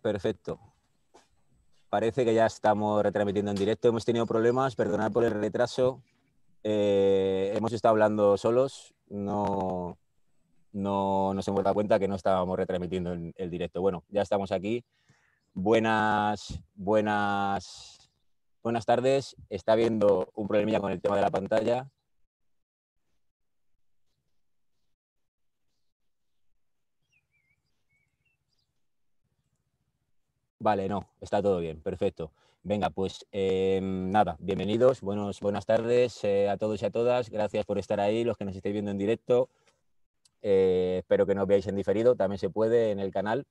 Perfecto. Parece que ya estamos retransmitiendo en directo. Hemos tenido problemas, perdonad por el retraso. Hemos estado hablando solos. No nos hemos dado cuenta que no estábamos retransmitiendo en el directo. Bueno, ya estamos aquí. Buenas tardes. Está habiendo un problemilla con el tema de la pantalla. Vale, no, está todo bien, perfecto. Venga, pues nada, bienvenidos, buenas tardes a todos y a todas. Gracias por estar ahí, los que nos estéis viendo en directo. Espero que nos veáis en diferido, también se puede en el canal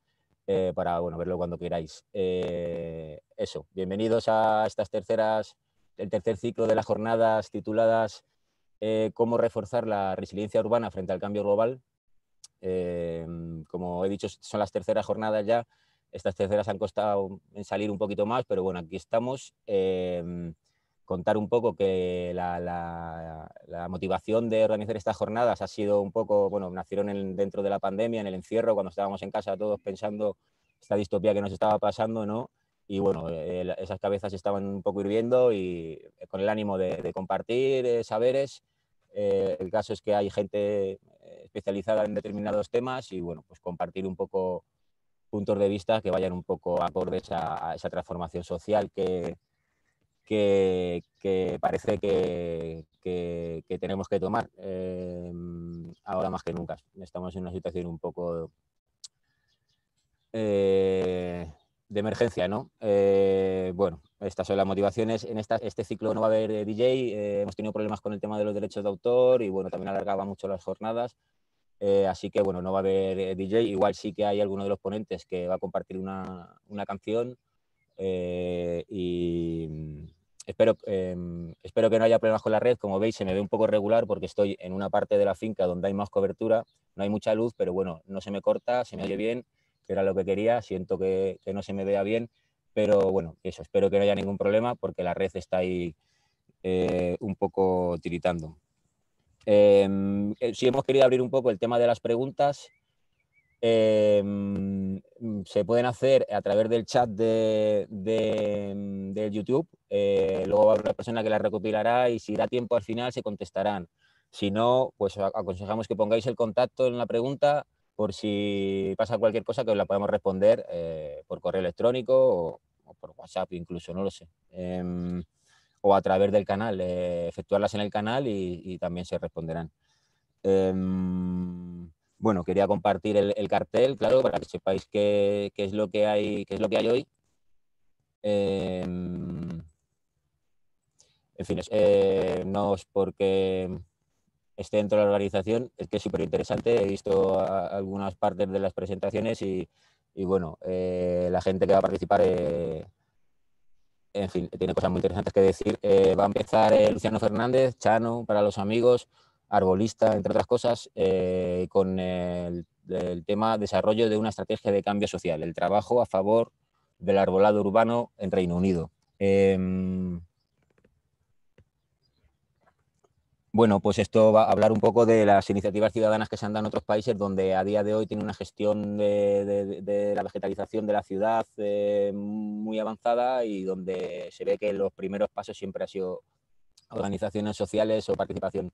para verlo cuando queráis. Eso, bienvenidos a el tercer ciclo de las jornadas tituladas Cómo reforzar la resiliencia urbana frente al cambio global. Como he dicho, son las terceras jornadas ya. Estas terceras han costado en salir un poquito más, pero bueno, aquí estamos. Contar un poco que la motivación de organizar estas jornadas ha sido un poco, nacieron dentro de la pandemia, en el encierro, cuando estábamos en casa todos pensando esta distopía que nos estaba pasando, ¿no? Y bueno, esas cabezas estaban un poco hirviendo y con el ánimo de compartir saberes. El caso es que hay gente especializada en determinados temas y bueno, pues compartir un poco puntos de vista que vayan un poco acordes a esa transformación social que parece que tenemos que tomar ahora más que nunca. Estamos en una situación un poco de emergencia, ¿no? Bueno, estas son las motivaciones. En este ciclo no va a haber DJ, hemos tenido problemas con el tema de los derechos de autor y bueno, también alargaba mucho las jornadas. Así que bueno, no va a haber DJ, igual sí que hay alguno de los ponentes que va a compartir una canción y espero que no haya problemas con la red. Como veis se me ve un poco regular porque estoy en una parte de la finca donde hay más cobertura, no hay mucha luz, pero bueno, no se me corta, se me oye bien, que era lo que quería. Siento que no se me vea bien, pero bueno, eso, espero que no haya ningún problema porque la red está ahí un poco tiritando. Sí hemos querido abrir un poco el tema de las preguntas. Se pueden hacer a través del chat de YouTube. Luego habrá una persona que las recopilará y si da tiempo al final se contestarán. Si no, pues aconsejamos que pongáis el contacto en la pregunta por si pasa cualquier cosa que os la podamos responder por correo electrónico o por WhatsApp incluso, no lo sé. O a través del canal, efectuarlas en el canal y también se responderán. Bueno, quería compartir el cartel, claro, para que sepáis qué es lo que hay hoy. En fin, no es porque esté dentro de la organización, es que es súper interesante. He visto algunas partes de las presentaciones y bueno, la gente que va a participar, en fin, tiene cosas muy interesantes que decir. Va a empezar Luciano Fernández, Chano, para los amigos, arbolista, entre otras cosas, con el tema desarrollo de una estrategia de cambio social, el trabajo a favor del arbolado urbano en Reino Unido. Bueno, pues esto va a hablar un poco de las iniciativas ciudadanas que se han dado en otros países donde a día de hoy tiene una gestión de la vegetalización de la ciudad muy avanzada y donde se ve que los primeros pasos siempre han sido organizaciones sociales o participación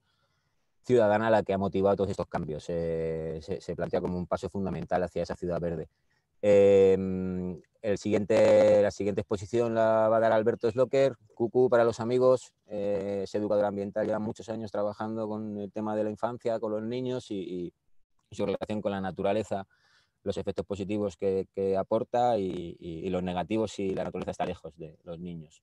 ciudadana la que ha motivado todos estos cambios. Se plantea como un paso fundamental hacia esa ciudad verde. La siguiente exposición la va a dar Alberto Slocker, Cucú para los amigos. Es educador ambiental, lleva muchos años trabajando con el tema de la infancia, con los niños y su relación con la naturaleza, los efectos positivos que aporta y los negativos si la naturaleza está lejos de los niños.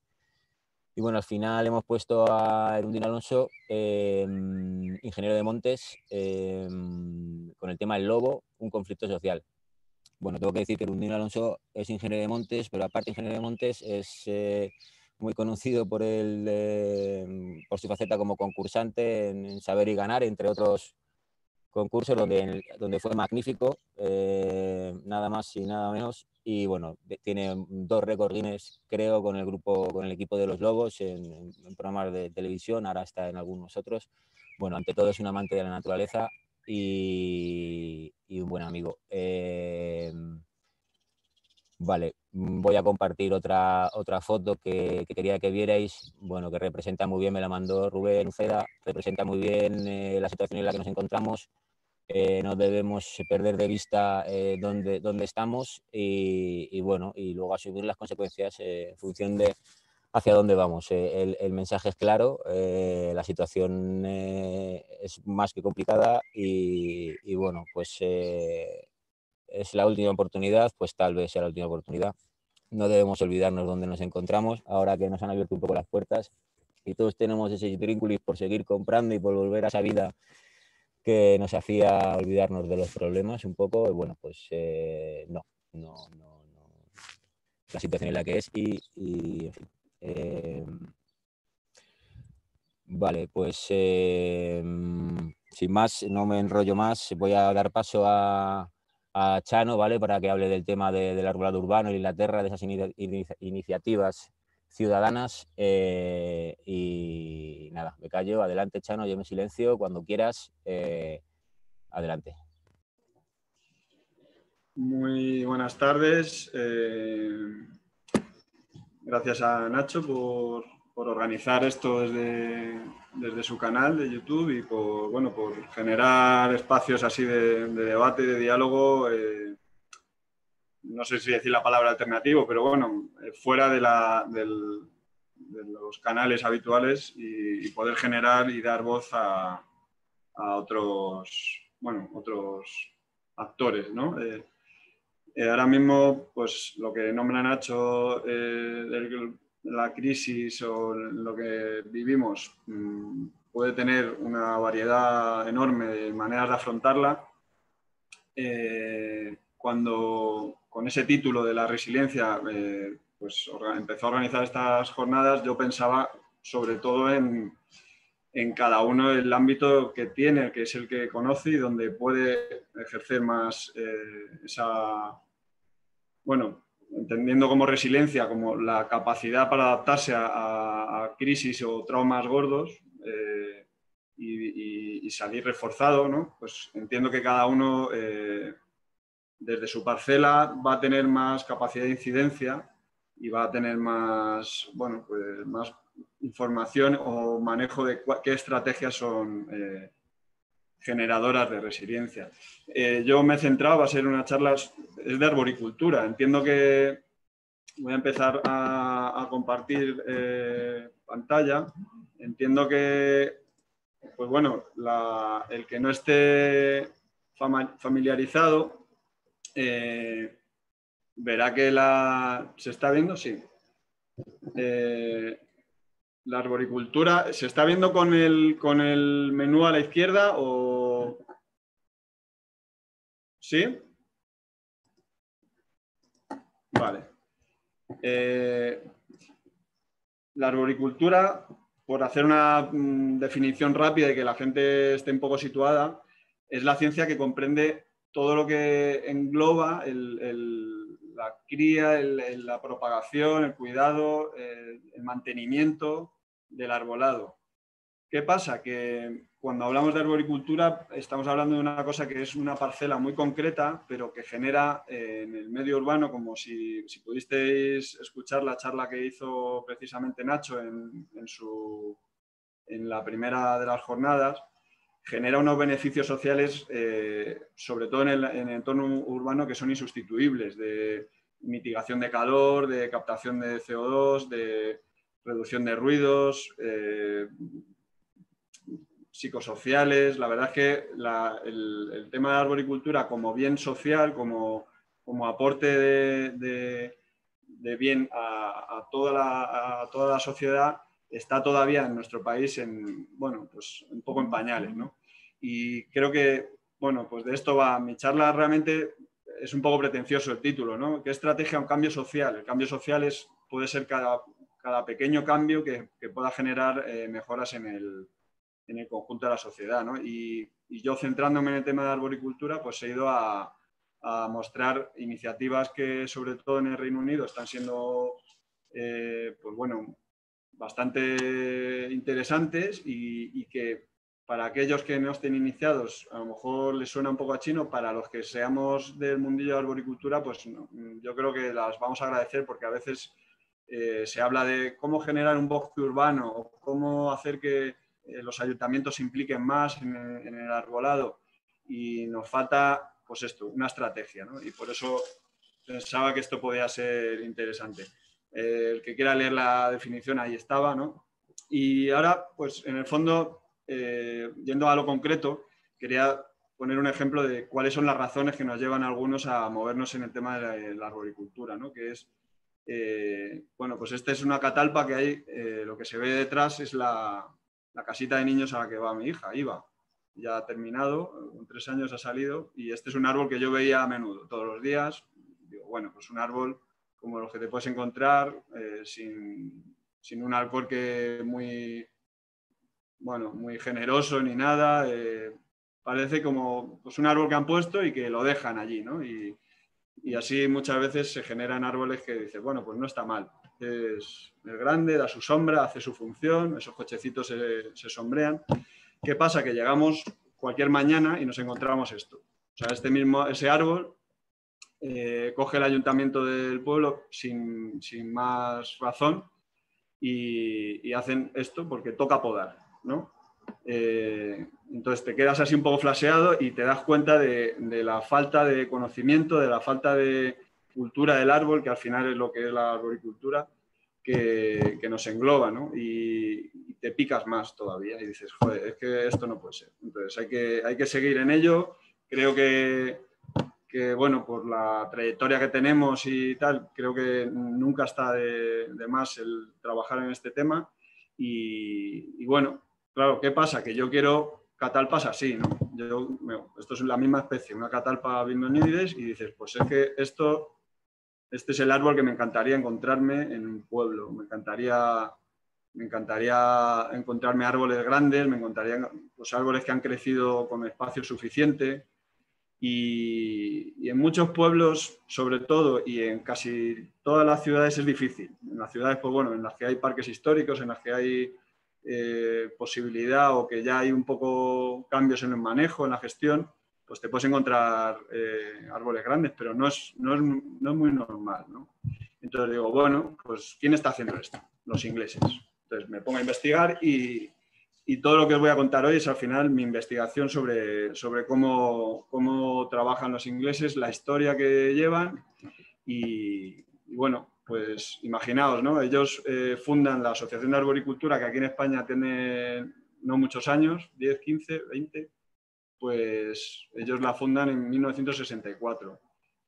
Y bueno, al final hemos puesto a Erundina Alonso, ingeniero de montes, con el tema del lobo, un conflicto social. Bueno, tengo que decir que Erundina Alonso es ingeniero de montes, pero aparte de ingeniero de montes es muy conocido por su faceta como concursante en Saber y Ganar, entre otros concurso donde fue magnífico, nada más y nada menos. Y bueno, tiene 2 récords Guinness, creo, con el equipo de los Lobos en programas de televisión, ahora está en algunos otros. Bueno, ante todo es un amante de la naturaleza y un buen amigo. Vale, voy a compartir otra foto que quería que vierais, bueno, que representa muy bien, me la mandó Rubén Uceda, representa muy bien la situación en la que nos encontramos. No debemos perder de vista dónde estamos y, bueno, y luego asumir las consecuencias en función de hacia dónde vamos. El mensaje es claro, la situación es más que complicada y bueno, pues es la última oportunidad, pues tal vez sea la última oportunidad. No debemos olvidarnos dónde nos encontramos, ahora que nos han abierto un poco las puertas y todos tenemos ese intrínculis por seguir comprando y por volver a esa vida que nos hacía olvidarnos de los problemas un poco. Bueno, pues no. La situación en la que es y en fin. Vale, pues sin más, no me enrollo más, voy a dar paso a Chano, ¿vale? Para que hable del tema del arbolado urbano en Inglaterra, de esas iniciativas ciudadanas. Y nada, me callo, adelante Chano, yo me silencio, cuando quieras, adelante. Muy buenas tardes. Gracias a Nacho por organizar esto desde su canal de YouTube y por generar espacios así de debate, de diálogo. No sé si decir la palabra alternativo, pero bueno, fuera de los canales habituales y poder generar y dar voz a otros actores, ¿no? Ahora mismo, pues lo que nombra Nacho, la crisis o lo que vivimos, puede tener una variedad enorme de maneras de afrontarla. Cuando con ese título de la resiliencia pues empezó a organizar estas jornadas, yo pensaba sobre todo en cada uno el ámbito que tiene, que es el que conoce y donde puede ejercer más entendiendo como resiliencia, como la capacidad para adaptarse a crisis o traumas gordos y salir reforzado, ¿no? Pues entiendo que cada uno desde su parcela va a tener más capacidad de incidencia y va a tener más información o manejo de qué estrategias son generadoras de resiliencia. Yo me he centrado, va a ser una charla, es de arboricultura. Entiendo que voy a empezar a compartir pantalla. Entiendo que, pues bueno, el que no esté familiarizado verá que ¿se está viendo? Sí. La arboricultura, ¿se está viendo con el menú a la izquierda o...? ¿Sí? Vale. La arboricultura, por hacer una definición rápida y que la gente esté un poco situada, es la ciencia que comprende todo lo que engloba la cría, la propagación, el cuidado, el mantenimiento del arbolado. ¿Qué pasa? Que cuando hablamos de arboricultura estamos hablando de una cosa que es una parcela muy concreta, pero que genera en el medio urbano, como si pudisteis escuchar la charla que hizo precisamente Nacho en la primera de las jornadas, genera unos beneficios sociales, sobre todo en el entorno urbano, que son insustituibles, de mitigación de calor, de captación de CO2, de reducción de ruidos, psicosociales. La verdad es que el tema de la arboricultura como bien social, como aporte de bien a toda la sociedad, está todavía en nuestro país pues un poco en pañales, ¿no? Y creo que, pues de esto va mi charla. Realmente es un poco pretencioso el título, ¿no? ¿Qué estrategia un cambio social? El cambio social puede ser cada pequeño cambio que pueda generar mejoras en el conjunto de la sociedad, ¿no? Y yo, centrándome en el tema de arboricultura, pues he ido a mostrar iniciativas que, sobre todo en el Reino Unido, están siendo bastante interesantes y que para aquellos que no estén iniciados, a lo mejor les suena un poco a chino, para los que seamos del mundillo de la arboricultura, pues no, yo creo que las vamos a agradecer porque a veces se habla de cómo generar un bosque urbano o cómo hacer que los ayuntamientos se impliquen más en el arbolado y nos falta, pues esto, una estrategia, ¿no? Y por eso pensaba que esto podía ser interesante. El que quiera leer la definición, ahí estaba, ¿no? Y ahora, pues en el fondo, yendo a lo concreto, quería poner un ejemplo de cuáles son las razones que nos llevan a algunos a movernos en el tema de la arboricultura, ¿no? Que es, bueno, pues esta es una catalpa que hay, lo que se ve detrás es la casita de niños a la que va mi hija, Iva. Ya ha terminado, con 3 años ha salido, y este es un árbol que yo veía a menudo, todos los días. Digo, bueno, pues un árbol como los que te puedes encontrar, sin un alcorque muy, bueno, muy generoso ni nada. Parece como pues un árbol que han puesto y que lo dejan allí, ¿no? Y así muchas veces se generan árboles que dices, bueno, pues no está mal. Es grande, da su sombra, hace su función, esos cochecitos se sombrean. ¿Qué pasa? Que llegamos cualquier mañana y nos encontramos esto. O sea, ese árbol coge el ayuntamiento del pueblo sin más razón y hacen esto porque toca podar, ¿no? Entonces te quedas así un poco flaseado y te das cuenta de la falta de conocimiento, de la falta de cultura del árbol, que al final es lo que es la arboricultura, que nos engloba, ¿no? Y te picas más todavía y dices, joder, es que esto no puede ser. Entonces hay que seguir en ello. Creo que bueno, por la trayectoria que tenemos y tal, creo que nunca está de más el trabajar en este tema. Y bueno, claro, ¿qué pasa? Que yo quiero catalpas así, ¿no? Esto es la misma especie, una catalpa Bignonides, y dices, pues es que este es el árbol que me encantaría encontrarme en un pueblo. Me encantaría encontrarme árboles grandes, me encantaría los árboles que han crecido con espacio suficiente. Y en muchos pueblos, sobre todo, y en casi todas las ciudades es difícil. En las ciudades, pues bueno, en las que hay parques históricos, en las que hay posibilidad o que ya hay un poco cambios en el manejo, en la gestión, pues te puedes encontrar árboles grandes, pero no es muy normal, ¿no? Entonces digo, bueno, pues ¿quién está haciendo esto? Los ingleses. Entonces me pongo a investigar y todo lo que os voy a contar hoy es al final mi investigación sobre cómo trabajan los ingleses, la historia que llevan y bueno, pues imaginaos, ¿no? Ellos fundan la Asociación de Arboricultura, que aquí en España tiene no muchos años, 10, 15, 20, pues ellos la fundan en 1964.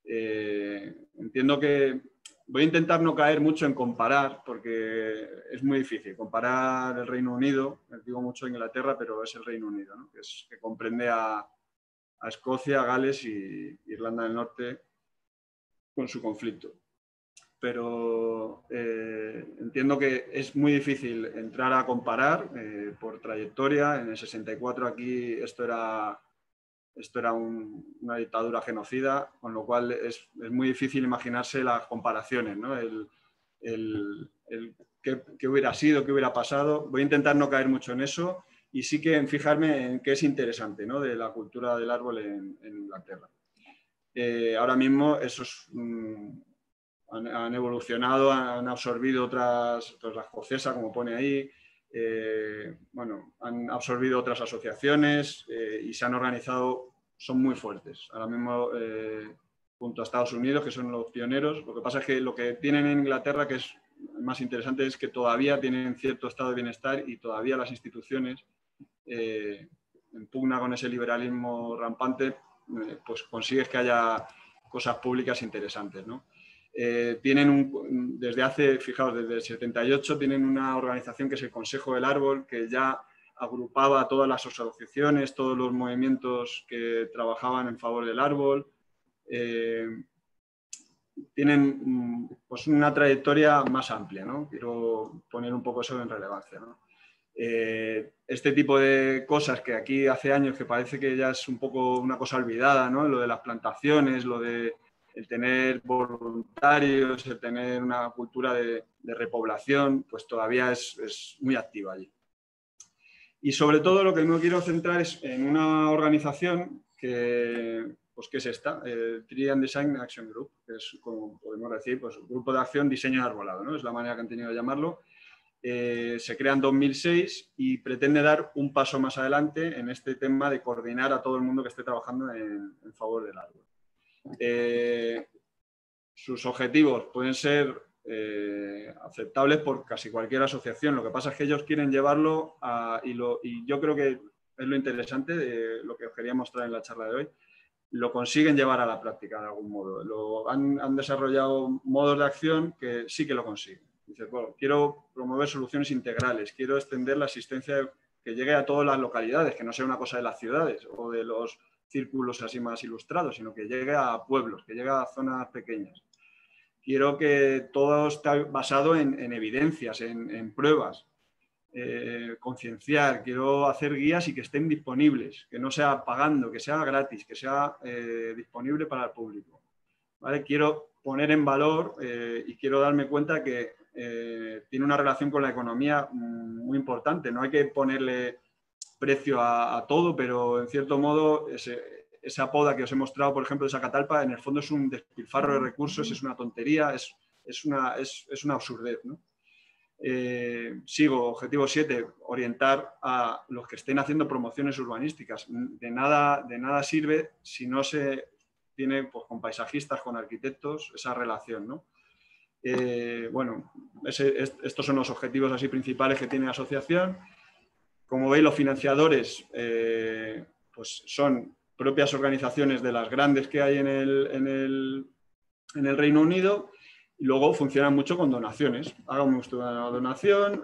Entiendo que voy a intentar no caer mucho en comparar, porque es muy difícil comparar el Reino Unido, digo mucho Inglaterra, pero es el Reino Unido, ¿no? que comprende a Escocia, Gales y Irlanda del Norte con su conflicto. Pero entiendo que es muy difícil entrar a comparar por trayectoria. En el 64 aquí esto era una dictadura genocida, con lo cual es muy difícil imaginarse las comparaciones, ¿no? Qué hubiera sido, qué hubiera pasado. Voy a intentar no caer mucho en eso y sí que en fijarme en qué es interesante, ¿no? De la cultura del árbol en Inglaterra. Ahora mismo esos han evolucionado, han absorbido otras, la escocesa, como pone ahí. Bueno, han absorbido otras asociaciones y se han organizado, son muy fuertes. Ahora mismo, junto a Estados Unidos, que son los pioneros, lo que pasa es que lo que tienen en Inglaterra, que es más interesante, es que todavía tienen cierto estado de bienestar y todavía las instituciones, en pugna con ese liberalismo rampante, pues consigues que haya cosas públicas interesantes, ¿no? Desde hace, fijaos, desde el 78 tienen una organización que es el Consejo del Árbol, que ya agrupaba todas las asociaciones, todos los movimientos que trabajaban en favor del árbol. Tienen pues una trayectoria más amplia, ¿no? Quiero poner un poco eso en relevancia, ¿no? Este tipo de cosas que aquí hace años que parece que ya es un poco una cosa olvidada, ¿no? Lo de las plantaciones, lo de el tener voluntarios, el tener una cultura de repoblación, pues todavía es muy activa allí. Y sobre todo lo que me quiero centrar es en una organización que es esta, el Tree and Design Action Group, que es, como podemos decir, pues Grupo de Acción Diseño Arbolado, ¿no? Es la manera que han tenido de llamarlo. Se crea en 2006 y pretende dar un paso más adelante en este tema de coordinar a todo el mundo que esté trabajando en favor del árbol. Sus objetivos pueden ser aceptables por casi cualquier asociación. Lo que pasa es que ellos quieren llevarlo y yo creo que es lo interesante de lo que os quería mostrar en la charla de hoy. Lo consiguen llevar a la práctica de algún modo. Han desarrollado modos de acción que sí que lo consiguen. Dices, bueno, quiero promover soluciones integrales, quiero extender la asistencia que llegue a todas las localidades, que no sea una cosa de las ciudades o de los círculos así más ilustrados, sino que llegue a pueblos, que llegue a zonas pequeñas. Quiero que todo esté basado en evidencias, en pruebas. Concienciar, quiero hacer guías y que estén disponibles, que no sea pagando, que sea gratis, que sea disponible para el público. ¿Vale? Quiero poner en valor y quiero darme cuenta que tiene una relación con la economía muy importante. No hay que ponerle precio a todo, pero en cierto modo esa poda que os he mostrado, por ejemplo, de esa catalpa, en el fondo es un despilfarro de recursos, es una tontería, es una absurdez, ¿no? Sigo, objetivo 7, orientar a los que estén haciendo promociones urbanísticas. De nada sirve si no se tiene pues, con paisajistas, con arquitectos, esa relación, ¿no? Bueno, estos son los objetivos así principales que tiene la asociación. Como veis, los financiadores pues son propias organizaciones de las grandes que hay en el Reino Unido. Y luego funcionan mucho con donaciones. Hagan usted una donación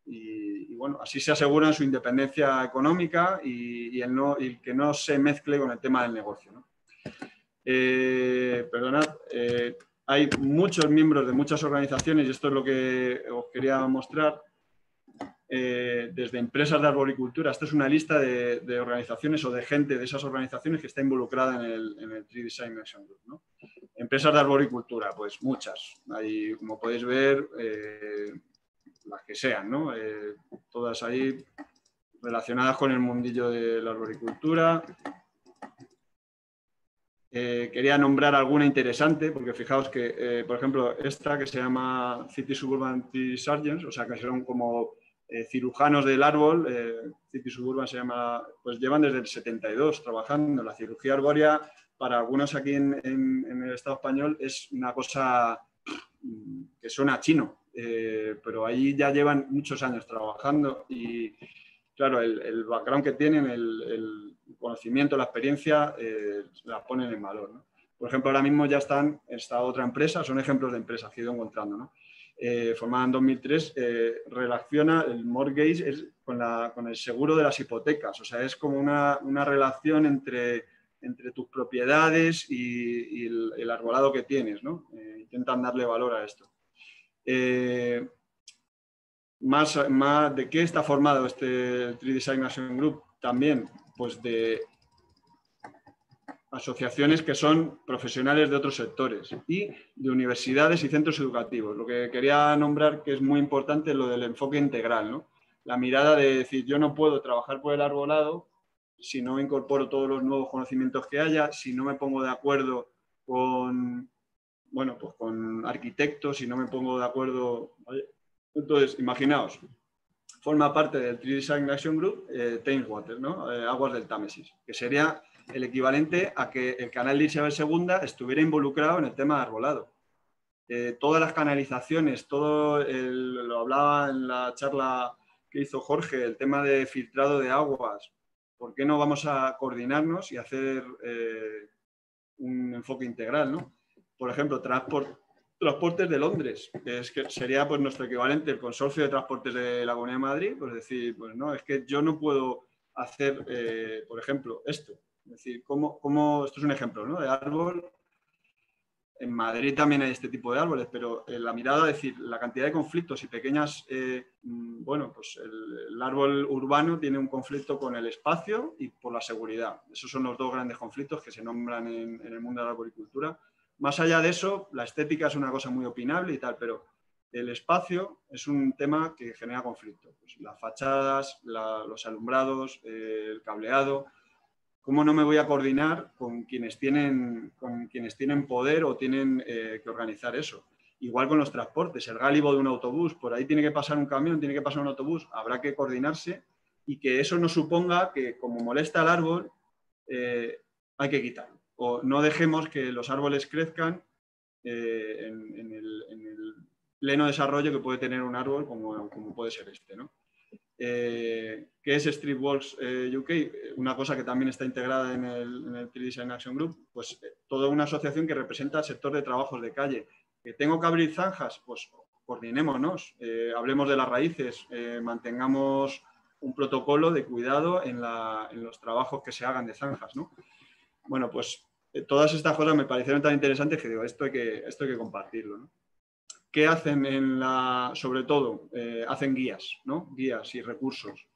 y bueno, así se aseguran su independencia económica y que no se mezcle con el tema del negocio, ¿no? Perdonad, hay muchos miembros de muchas organizaciones y esto es lo que os quería mostrar. Desde empresas de arboricultura, esta es una lista de organizaciones o de gente de esas organizaciones que está involucrada en el Tree Design Action Group, ¿no? Empresas de arboricultura, pues muchas. Hay, como podéis ver, las que sean, ¿no? Todas ahí relacionadas con el mundillo de la arboricultura. Quería nombrar alguna interesante, porque fijaos que, por ejemplo, esta que se llama City Suburban Tree Surgeons, o sea, que son como cirujanos del árbol, City Suburban se llama, pues llevan desde el 72 trabajando. La cirugía arbórea, para algunos aquí en el Estado español, es una cosa que suena chino, pero ahí ya llevan muchos años trabajando y, claro, el background que tienen, el conocimiento, la experiencia, la ponen en valor, ¿no? Por ejemplo, ahora mismo ya están esta otra empresa, son ejemplos de empresas que he ido encontrando, ¿no? Formada en 2003, relaciona el mortgage con el seguro de las hipotecas, o sea, es como una relación entre tus propiedades y el arbolado que tienes, ¿no? Intentan darle valor a esto. Más ¿de qué está formado este Tree Design Action Group? También, pues de asociaciones que son profesionales de otros sectores y de universidades y centros educativos. Lo que quería nombrar, que es muy importante, es lo del enfoque integral, ¿no? La mirada de decir, yo no puedo trabajar por el arbolado si no incorporo todos los nuevos conocimientos que haya, si no me pongo de acuerdo con, bueno, pues con arquitectos, si no me pongo de acuerdo... Entonces, imaginaos, forma parte del Tree Design Action Group Thames Water, ¿no? Aguas del Támesis, que sería el equivalente a que el canal de Isabel II estuviera involucrado en el tema de arbolado. Todas las canalizaciones, lo hablaba en la charla que hizo Jorge, el tema de filtrado de aguas. ¿Por qué no vamos a coordinarnos y hacer un enfoque integral, ¿no? Por ejemplo, transportes de Londres, que sería pues, nuestro equivalente, el consorcio de transportes de la Comunidad de Madrid, pues decir, pues no, es que yo no puedo hacer, por ejemplo, esto. Es decir, esto es un ejemplo, ¿no? De árbol. En Madrid también hay este tipo de árboles, pero la mirada, es decir, la cantidad de conflictos y pequeñas, bueno, pues el árbol urbano tiene un conflicto con el espacio y por la seguridad. Esos son los dos grandes conflictos que se nombran en el mundo de la arboricultura. Más allá de eso, la estética es una cosa muy opinable y tal, pero el espacio es un tema que genera conflicto. Pues las fachadas, los alumbrados, el cableado. ¿Cómo no me voy a coordinar con quienes tienen poder o tienen que organizar eso? Igual con los transportes, el gálibo de un autobús, por ahí tiene que pasar un camión, tiene que pasar un autobús, habrá que coordinarse y que eso no suponga que, como molesta al árbol, hay que quitarlo. O no dejemos que los árboles crezcan en el pleno desarrollo que puede tener un árbol como puede ser este, ¿no? ¿Qué es Streetwalks UK? Una cosa que también está integrada en el Tree Design Action Group, pues toda una asociación que representa el sector de trabajos de calle. ¿Que tengo que abrir zanjas? Pues coordinémonos, hablemos de las raíces, mantengamos un protocolo de cuidado en los trabajos que se hagan de zanjas, ¿no? Bueno, pues todas estas cosas me parecieron tan interesantes que digo, esto hay que compartirlo, ¿no? ¿Qué hacen sobre todo? Hacen guías, ¿no? Guías y recursos.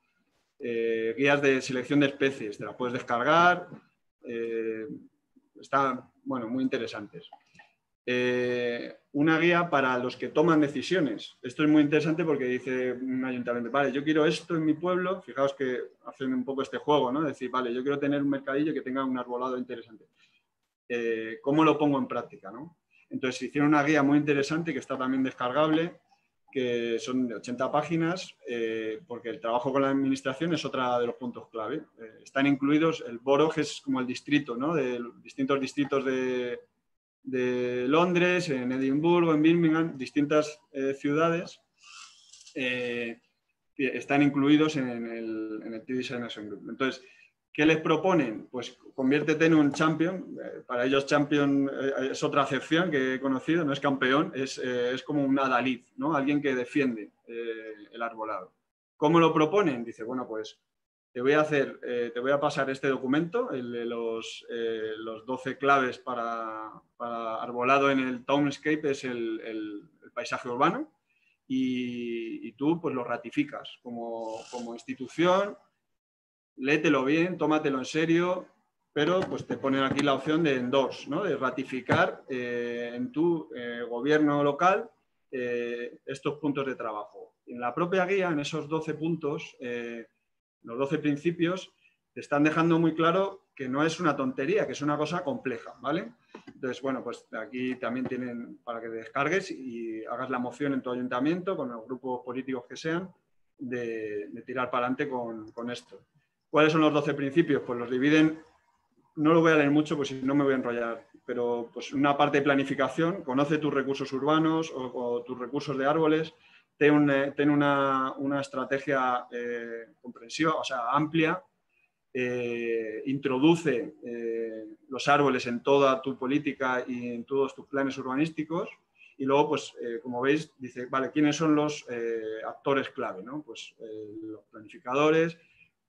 Guías de selección de especies, te las puedes descargar. Están, bueno, muy interesantes. Una guía para los que toman decisiones. Esto es muy interesante porque dice un ayuntamiento, vale, yo quiero esto en mi pueblo. Fijaos que hacen un poco este juego, ¿no? Decir, vale, yo quiero tener un mercadillo que tenga un arbolado interesante. ¿Cómo lo pongo en práctica, no? Entonces hicieron una guía muy interesante que está también descargable, que son de 80 páginas, porque el trabajo con la administración es otro de los puntos clave. Están incluidos, el borough es como el distrito, ¿no? De distintos distritos de Londres, en Edimburgo, en Birmingham, distintas ciudades están incluidos en el Tree Design Action Group. Entonces, ¿qué les proponen? Pues conviértete en un champion. Para ellos champion es otra acepción que he conocido, no es campeón, es como un adalid, ¿no? Alguien que defiende el arbolado. ¿Cómo lo proponen? Dice, bueno, pues te voy a pasar este documento, el de los 12 claves para arbolado en el townscape, es el paisaje urbano, y tú pues lo ratificas como institución. Léetelo bien, tómatelo en serio, pero pues te ponen aquí la opción de endorse, ¿no? De ratificar en tu gobierno local estos puntos de trabajo. En la propia guía, en esos 12 puntos, los 12 principios, te están dejando muy claro que no es una tontería, que es una cosa compleja, ¿vale? Entonces, bueno, pues aquí también tienen para que te descargues y hagas la moción en tu ayuntamiento, con los grupos políticos que sean, de tirar para adelante con esto. ¿Cuáles son los 12 principios? Pues los dividen, no lo voy a leer mucho, pues si no me voy a enrollar, pero pues una parte de planificación, conoce tus recursos urbanos o tus recursos de árboles, ten una estrategia comprensiva, o sea, amplia, introduce los árboles en toda tu política y en todos tus planes urbanísticos. Y luego, pues, como veis, dice, vale, ¿quiénes son los actores clave, ¿no? Pues los planificadores.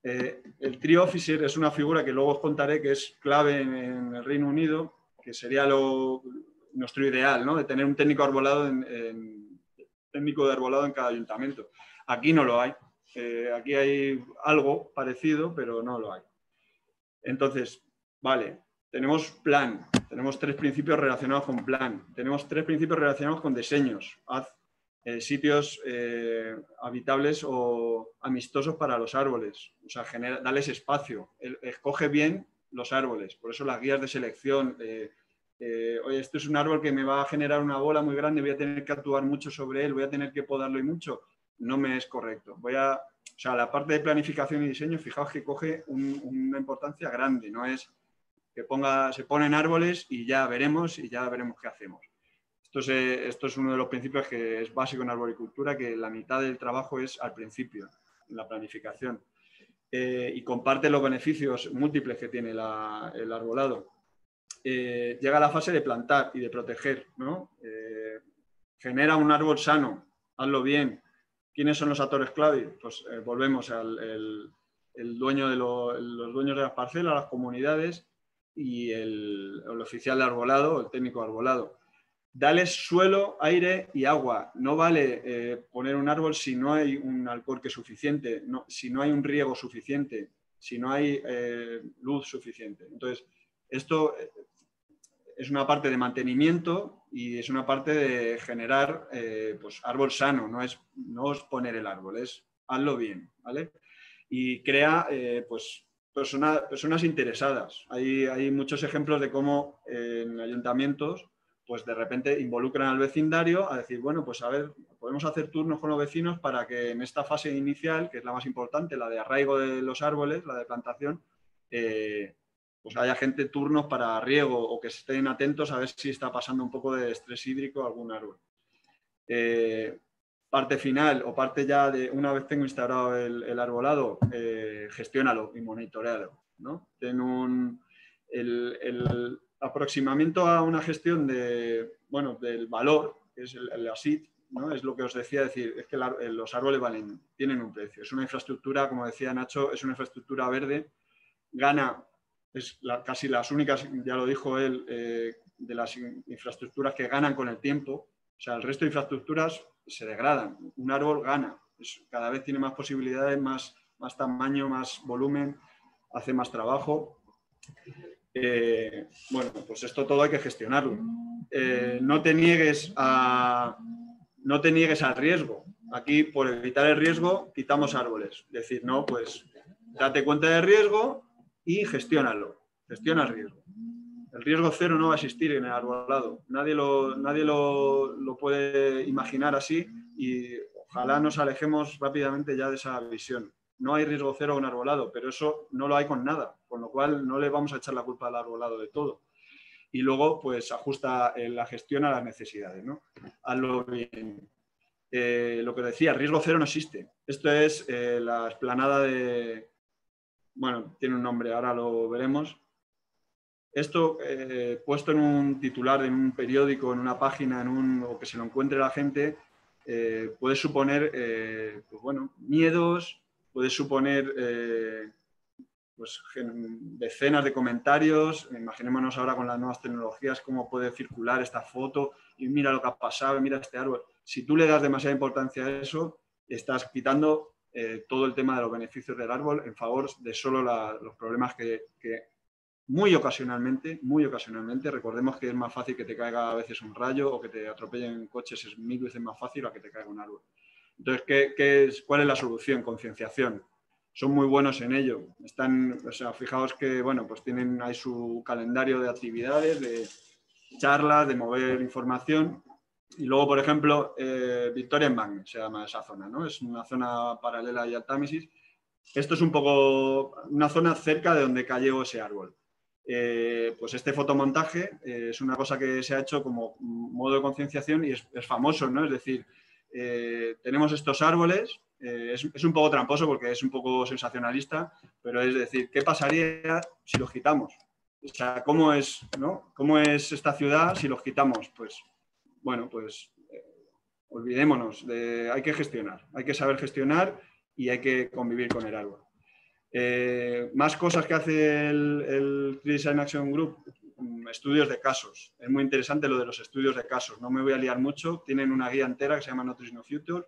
El tree officer es una figura que luego os contaré que es clave en el Reino Unido, que sería nuestro ideal, ¿no? De tener un técnico arbolado técnico de arbolado en cada ayuntamiento. Aquí no lo hay. Aquí hay algo parecido, pero no lo hay. Entonces, vale, tenemos plan, tenemos 3 principios relacionados con plan, tenemos 3 principios relacionados con diseños. Haz sitios habitables o amistosos para los árboles, o sea, dales espacio, escoge bien los árboles, por eso las guías de selección. Oye, esto es un árbol que me va a generar una bola muy grande, voy a tener que actuar mucho sobre él, voy a tener que podarlo y mucho, no me es correcto. O sea, la parte de planificación y diseño, fijaos que coge una importancia grande, no es que se ponen árboles y ya veremos qué hacemos. Esto es uno de los principios que es básico en arboricultura, que la mitad del trabajo es al principio, en la planificación. Y comparte los beneficios múltiples que tiene el arbolado. Llega la fase de plantar y de proteger, ¿no? Genera un árbol sano, hazlo bien. ¿Quiénes son los actores clave? Pues volvemos al dueño los dueños de las parcelas, las comunidades y el oficial de arbolado, el técnico de arbolado. Dales suelo, aire y agua. No vale poner un árbol si no hay un alcorque suficiente, si no hay un riego suficiente, si no hay luz suficiente. Entonces, esto es una parte de mantenimiento y es una parte de generar pues árbol sano, no es poner el árbol, es hazlo bien, ¿vale? Y crea pues personas interesadas. Hay muchos ejemplos de cómo en ayuntamientos pues de repente involucran al vecindario a decir, bueno, pues a ver, podemos hacer turnos con los vecinos para que en esta fase inicial, que es la más importante, la de arraigo de los árboles, la de plantación, pues haya gente turnos para riego o que estén atentos a ver si está pasando un poco de estrés hídrico a algún árbol. Parte final o parte ya de una vez tengo instalado el arbolado, gestiónalo y monitorealo, ¿no? Ten el aproximamiento a una gestión del valor, que es el ASID, ¿no? Es lo que os decía, decir, es que los árboles tienen un precio. Es una infraestructura, como decía Nacho, es una infraestructura verde, gana, es casi las únicas, ya lo dijo él, de las infraestructuras que ganan con el tiempo. O sea, el resto de infraestructuras se degradan. Un árbol gana. Cada vez tiene más posibilidades, más tamaño, más volumen, hace más trabajo. Bueno, pues esto todo hay que gestionarlo. No te niegues al riesgo. Aquí, por evitar el riesgo, quitamos árboles. Es decir, no, pues date cuenta del riesgo y gestiónalo. Gestiona el riesgo. El riesgo cero no va a existir en el arbolado. Nadie lo puede imaginar así y ojalá nos alejemos rápidamente ya de esa visión. No hay riesgo cero en un arbolado, pero eso no lo hay con nada, con lo cual no le vamos a echar la culpa al arbolado de todo. Y luego, pues, ajusta la gestión a las necesidades, ¿no? Hazlo bien. Lo que decía, riesgo cero no existe. Esto es la explanada de... Bueno, tiene un nombre, ahora lo veremos. Esto, puesto en un titular, en un periódico, en una página, o que se lo encuentre la gente, puede suponer pues bueno, miedos, puede suponer pues, decenas de comentarios. Imaginémonos ahora con las nuevas tecnologías cómo puede circular esta foto y mira lo que ha pasado, mira este árbol. Si tú le das demasiada importancia a eso, estás quitando todo el tema de los beneficios del árbol en favor de solo los problemas que muy ocasionalmente, recordemos que es más fácil que te caiga a veces un rayo o que te atropellen coches, es 1000 veces más fácil a que te caiga un árbol. Entonces, ¿cuál es la solución? Concienciación. Son muy buenos en ello. O sea, fijaos que, bueno, pues tienen ahí su calendario de actividades, de charlas, de mover información. Y luego, por ejemplo, Victoria en Bagne se llama esa zona, ¿no? Es una zona paralela al Támesis. Esto es un poco una zona cerca de donde cayó ese árbol. Pues este fotomontaje es una cosa que se ha hecho como modo de concienciación y es famoso, ¿no? Es decir, tenemos estos árboles, es un poco tramposo porque es un poco sensacionalista, pero es decir, ¿qué pasaría si los quitamos? O sea, ¿cómo es, ¿no? ¿Cómo es esta ciudad si los quitamos? Pues, bueno, pues olvidémonos, hay que gestionar, hay que saber gestionar y hay que convivir con el árbol. Más cosas que hace el Tree Design Action Group, estudios de casos. Es muy interesante lo de los estudios de casos. No me voy a liar mucho. Tienen una guía entera que se llama No Trees No Future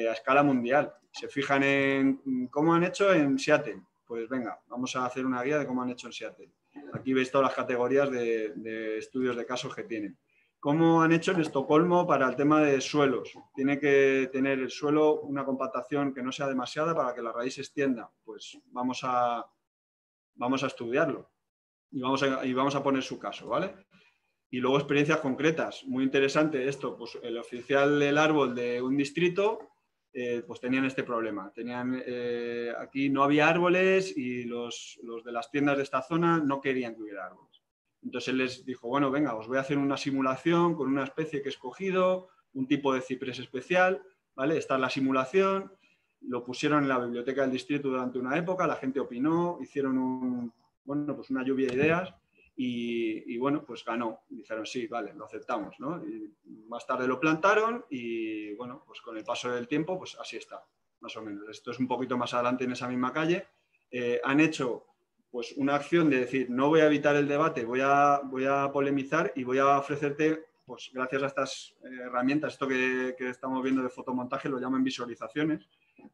a escala mundial. Se fijan en cómo han hecho en Seattle. Pues venga, vamos a hacer una guía de cómo han hecho en Seattle. Aquí veis todas las categorías de estudios de casos que tienen. ¿Cómo han hecho en Estocolmo para el tema de suelos? Tiene que tener el suelo una compactación que no sea demasiada para que la raíz se extienda. Pues vamos a estudiarlo y vamos a poner su caso, ¿vale? Y luego experiencias concretas. Muy interesante esto. Pues el oficial del árbol de un distrito, pues tenían este problema. Aquí no había árboles y los de las tiendas de esta zona no querían que hubiera árboles. Entonces él les dijo, bueno, venga, os voy a hacer una simulación con una especie que he escogido, un tipo de ciprés especial, ¿vale? Esta es la simulación, lo pusieron en la biblioteca del distrito durante una época, la gente opinó, hicieron pues una lluvia de ideas y bueno, pues ganó. Dijeron, sí, vale, lo aceptamos, ¿no? Y más tarde lo plantaron y bueno, pues con el paso del tiempo, pues así está, más o menos. Esto es un poquito más adelante en esa misma calle. Han hecho pues una acción de decir, no voy a evitar el debate, voy a polemizar y voy a ofrecerte, pues gracias a estas herramientas, esto que estamos viendo de fotomontaje, lo llaman visualizaciones,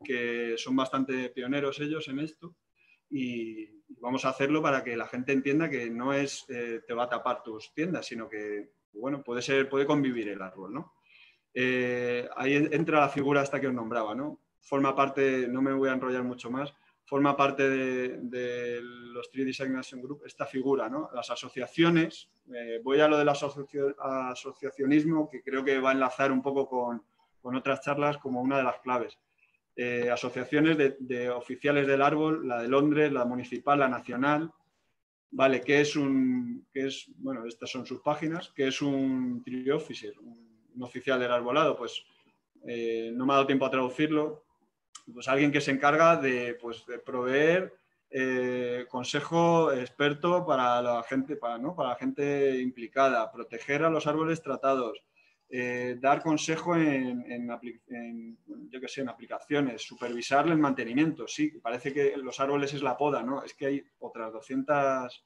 que son bastante pioneros ellos en esto, y vamos a hacerlo para que la gente entienda que no es te va a tapar tus tiendas, sino que bueno, puede convivir el árbol, ¿no? Ahí entra la figura esta que os nombraba, ¿no? Forma parte, no me voy a enrollar mucho más, forma parte de los 3D Designation Group esta figura, ¿no? Las asociaciones, voy a lo del asociacionismo, que creo que va a enlazar un poco con otras charlas como una de las claves. Asociaciones de oficiales del árbol, la de Londres, la municipal, la nacional. Vale, bueno, estas son sus páginas. ¿Qué es un tree officer? Un oficial del arbolado. Pues no me ha dado tiempo a traducirlo. Pues alguien que se encarga de proveer consejo experto para la gente, para la gente implicada, proteger a los árboles tratados, dar consejo en aplicaciones, supervisar el mantenimiento. Sí, parece que los árboles es la poda, ¿no? Es que hay otras 200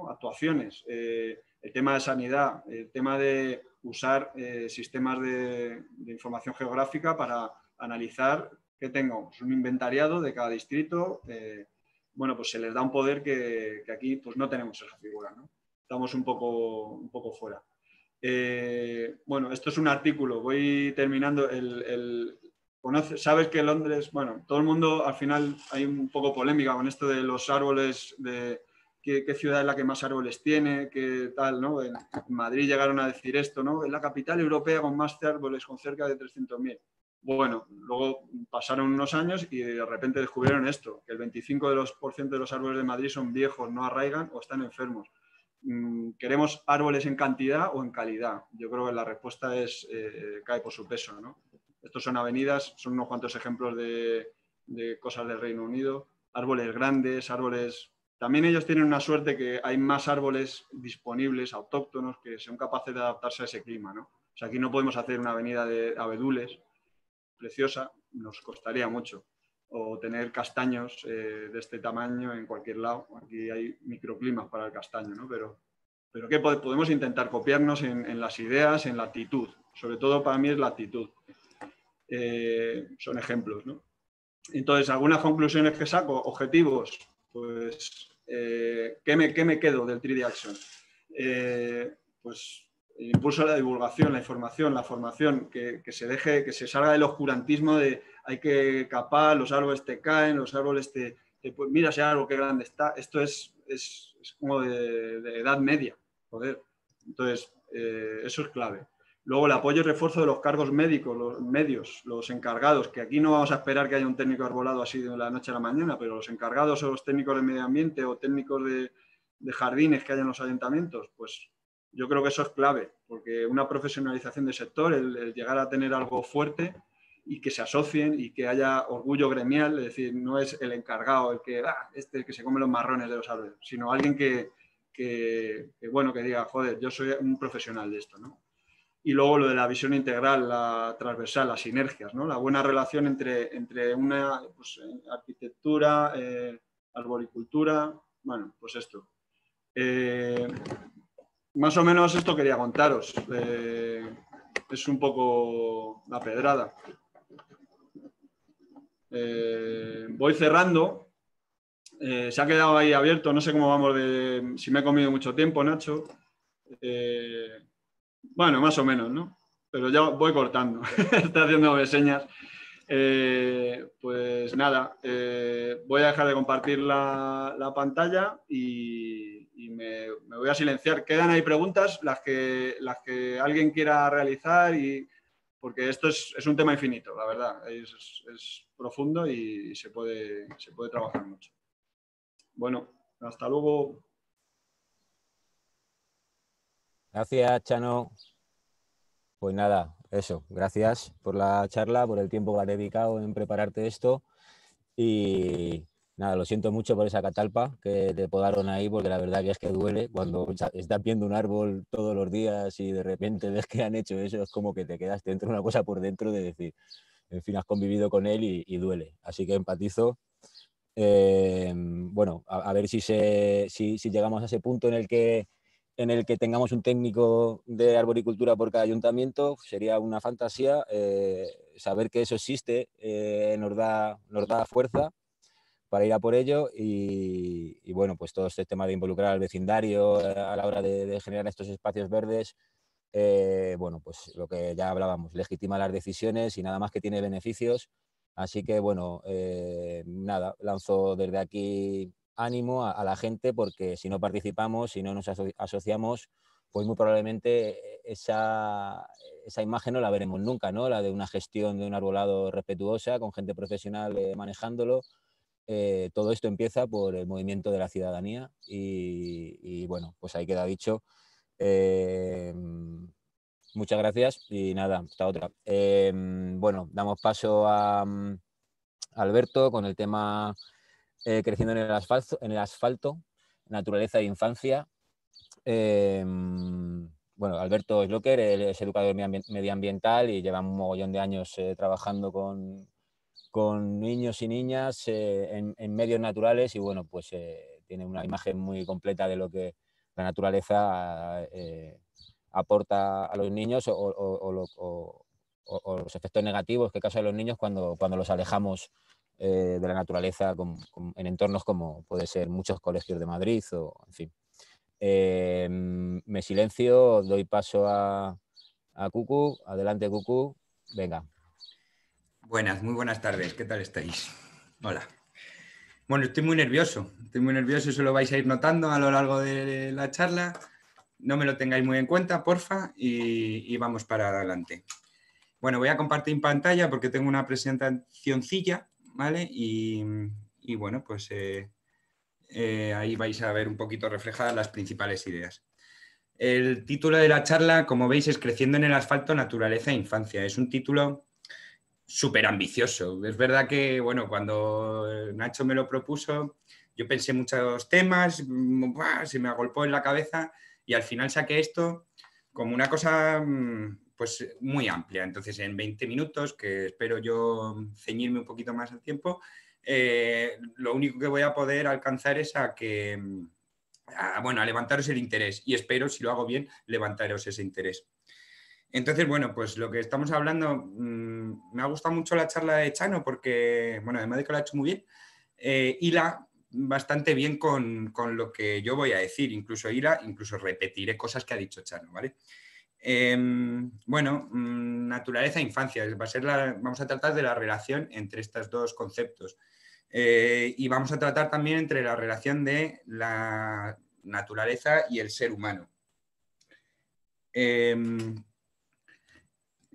actuaciones. El tema de sanidad, el tema de usar sistemas de información geográfica para analizar que tengamos un inventariado de cada distrito. Bueno, pues se les da un poder que aquí pues no tenemos esa figura, ¿no? Estamos un poco fuera. Bueno, esto es un artículo, voy terminando. Sabes que Londres, bueno, todo el mundo, al final hay un poco polémica con esto de los árboles, de qué ciudad es la que más árboles tiene, qué tal, ¿no? En Madrid llegaron a decir esto, ¿no? Es la capital europea con más árboles, con cerca de 300.000. Bueno, luego pasaron unos años y de repente descubrieron esto, que el 25% de los árboles de Madrid son viejos, no arraigan o están enfermos. ¿Queremos árboles en cantidad o en calidad? Yo creo que la respuesta cae por su peso, ¿no? Estos son avenidas, son unos cuantos ejemplos de cosas del Reino Unido. Árboles grandes, árboles... También ellos tienen una suerte que hay más árboles disponibles, autóctonos, que son capaces de adaptarse a ese clima, ¿no? O sea, aquí no podemos hacer una avenida de abedules preciosa, nos costaría mucho. O tener castaños de este tamaño en cualquier lado. Aquí hay microclimas para el castaño, ¿no? Pero ¿qué podemos intentar? Copiarnos en las ideas, en la actitud. Sobre todo para mí es la actitud. Son ejemplos, ¿no? Entonces, algunas conclusiones que saco, objetivos, pues, ¿qué me quedo del 3D Action? Pues el impulso a la divulgación, la información, la formación, que se salga del oscurantismo de hay que capar, los árboles te caen, los árboles pues mira ese árbol qué grande está. Esto es como de edad media, joder. Entonces, eso es clave. Luego el apoyo y refuerzo de los cargos médicos, los medios, los encargados, que aquí no vamos a esperar que haya un técnico arbolado así de la noche a la mañana, pero los encargados o los técnicos de medio ambiente o técnicos de jardines que hay en los ayuntamientos, pues yo creo que eso es clave, porque una profesionalización del sector, el llegar a tener algo fuerte y que se asocien y que haya orgullo gremial, es decir, no es el encargado el que se come los marrones de los árboles, sino alguien que diga, joder, yo soy un profesional de esto, ¿no? Y luego lo de la visión integral, la transversal, las sinergias, ¿no? La buena relación entre una arquitectura, arboricultura, bueno, pues esto. Más o menos esto quería contaros. Es un poco la pedrada. Voy cerrando. Se ha quedado ahí abierto, no sé cómo vamos si me he comido mucho tiempo, Nacho. Bueno, más o menos, ¿no? Pero ya voy cortando. Está haciendo señas. Pues nada, voy a dejar de compartir la pantalla y me voy a silenciar. Quedan ahí preguntas, las que alguien quiera realizar, porque esto es un tema infinito, la verdad. Es profundo y se puede trabajar mucho. Bueno, hasta luego. Gracias, Chano. Pues nada, eso. Gracias por la charla, por el tiempo que has dedicado en prepararte esto. Y nada, lo siento mucho por esa catalpa que te podaron ahí, porque la verdad que es que duele cuando estás viendo un árbol todos los días y de repente ves que han hecho eso. Es como que te quedas dentro, una cosa por dentro de decir, en fin, has convivido con él y duele. Así que empatizo. Bueno, a ver si llegamos a ese punto en el que tengamos un técnico de arboricultura por cada ayuntamiento. Sería una fantasía. Saber que eso existe nos da fuerza, para ir a por ello y bueno, pues todo este tema de involucrar al vecindario a la hora de generar estos espacios verdes, bueno, pues lo que ya hablábamos, legitima las decisiones y nada más que tiene beneficios. Así que bueno, nada, lanzo desde aquí ánimo a la gente, porque si no participamos, si no nos asociamos, pues muy probablemente esa imagen no la veremos nunca, ¿no? La de una gestión de un arbolado respetuosa, con gente profesional manejándolo. Todo esto empieza por el movimiento de la ciudadanía y bueno, pues ahí queda dicho. Muchas gracias y nada, hasta otra. Bueno, damos paso a Alberto con el tema creciendo en el asfalto, naturaleza e infancia. Bueno, Alberto Sloker, él es educador medioambiental y lleva un mogollón de años trabajando con niños y niñas en medios naturales y bueno, pues tiene una imagen muy completa de lo que la naturaleza aporta a los niños o los efectos negativos que causan los niños cuando los alejamos de la naturaleza en entornos como puede ser muchos colegios de Madrid o en fin. Me silencio, doy paso a Cucu. Adelante, Cucu. Venga. Buenas, muy buenas tardes. ¿Qué tal estáis? Hola. Bueno, estoy muy nervioso, eso lo vais a ir notando a lo largo de la charla. No me lo tengáis muy en cuenta, porfa, y vamos para adelante. Bueno, voy a compartir pantalla porque tengo una presentacioncilla, ¿vale? Y bueno, pues ahí vais a ver un poquito reflejadas las principales ideas. El título de la charla, como veis, es Creciendo en el asfalto, naturaleza e infancia. Es un título súper ambicioso. Es verdad que, bueno, cuando Nacho me lo propuso, yo pensé muchos temas, se me agolpó en la cabeza y al final saqué esto como una cosa pues muy amplia. Entonces, en 20 minutos, que espero yo ceñirme un poquito más al tiempo, lo único que voy a poder alcanzar es a levantaros el interés y espero, si lo hago bien, levantaros ese interés. Entonces, bueno, pues lo que estamos hablando, me ha gustado mucho la charla de Chano porque, bueno, además de que lo ha hecho muy bien, hila bastante bien con lo que yo voy a decir, incluso repetiré cosas que ha dicho Chano, ¿vale? Naturaleza e infancia, vamos a tratar de la relación entre estos dos conceptos y vamos a tratar también entre la relación de la naturaleza y el ser humano.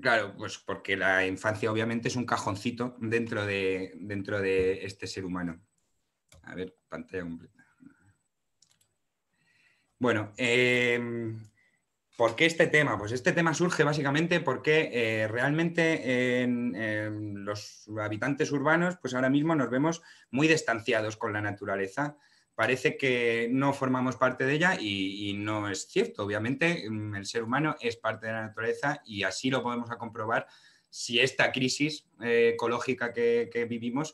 Claro, pues porque la infancia obviamente es un cajoncito dentro de este ser humano. A ver, pantalla completa. Bueno, ¿por qué este tema? Pues este tema surge básicamente porque realmente en los habitantes urbanos, pues ahora mismo nos vemos muy distanciados con la naturaleza. Parece que no formamos parte de ella y no es cierto. Obviamente el ser humano es parte de la naturaleza y así lo podemos comprobar si esta crisis ecológica que vivimos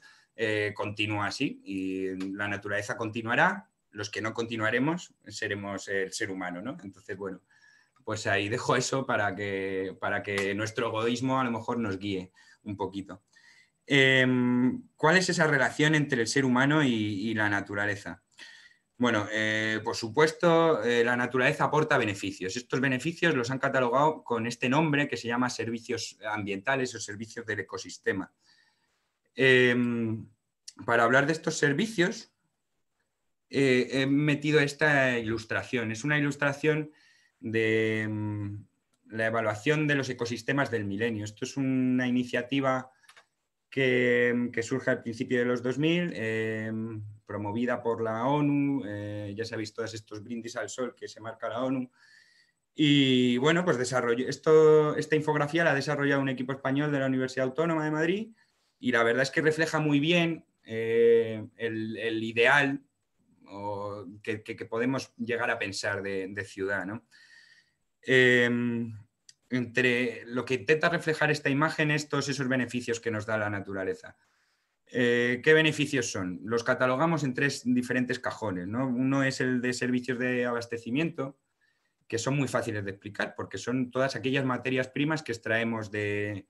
continúa así y la naturaleza continuará. Los que no continuaremos seremos el ser humano, ¿no? Entonces, bueno, pues ahí dejo eso para que nuestro egoísmo a lo mejor nos guíe un poquito. ¿Cuál es esa relación entre el ser humano y la naturaleza? Bueno, por supuesto, la naturaleza aporta beneficios. Estos beneficios los han catalogado con este nombre que se llama servicios ambientales o servicios del ecosistema. Para hablar de estos servicios, he metido esta ilustración. Es una ilustración de la evaluación de los ecosistemas del milenio. Esto es una iniciativa que surge al principio de los 2000, promovida por la ONU. Ya sabéis todos estos brindis al sol que se marca la ONU. Y bueno, pues esta infografía la ha desarrollado un equipo español de la Universidad Autónoma de Madrid y la verdad es que refleja muy bien el ideal que podemos llegar a pensar de ciudad, ¿no? Entre lo que intenta reflejar esta imagen es todos esos beneficios que nos da la naturaleza. ¿Qué beneficios son? Los catalogamos en 3 diferentes cajones, ¿no? Uno es el de servicios de abastecimiento, que son muy fáciles de explicar porque son todas aquellas materias primas que extraemos de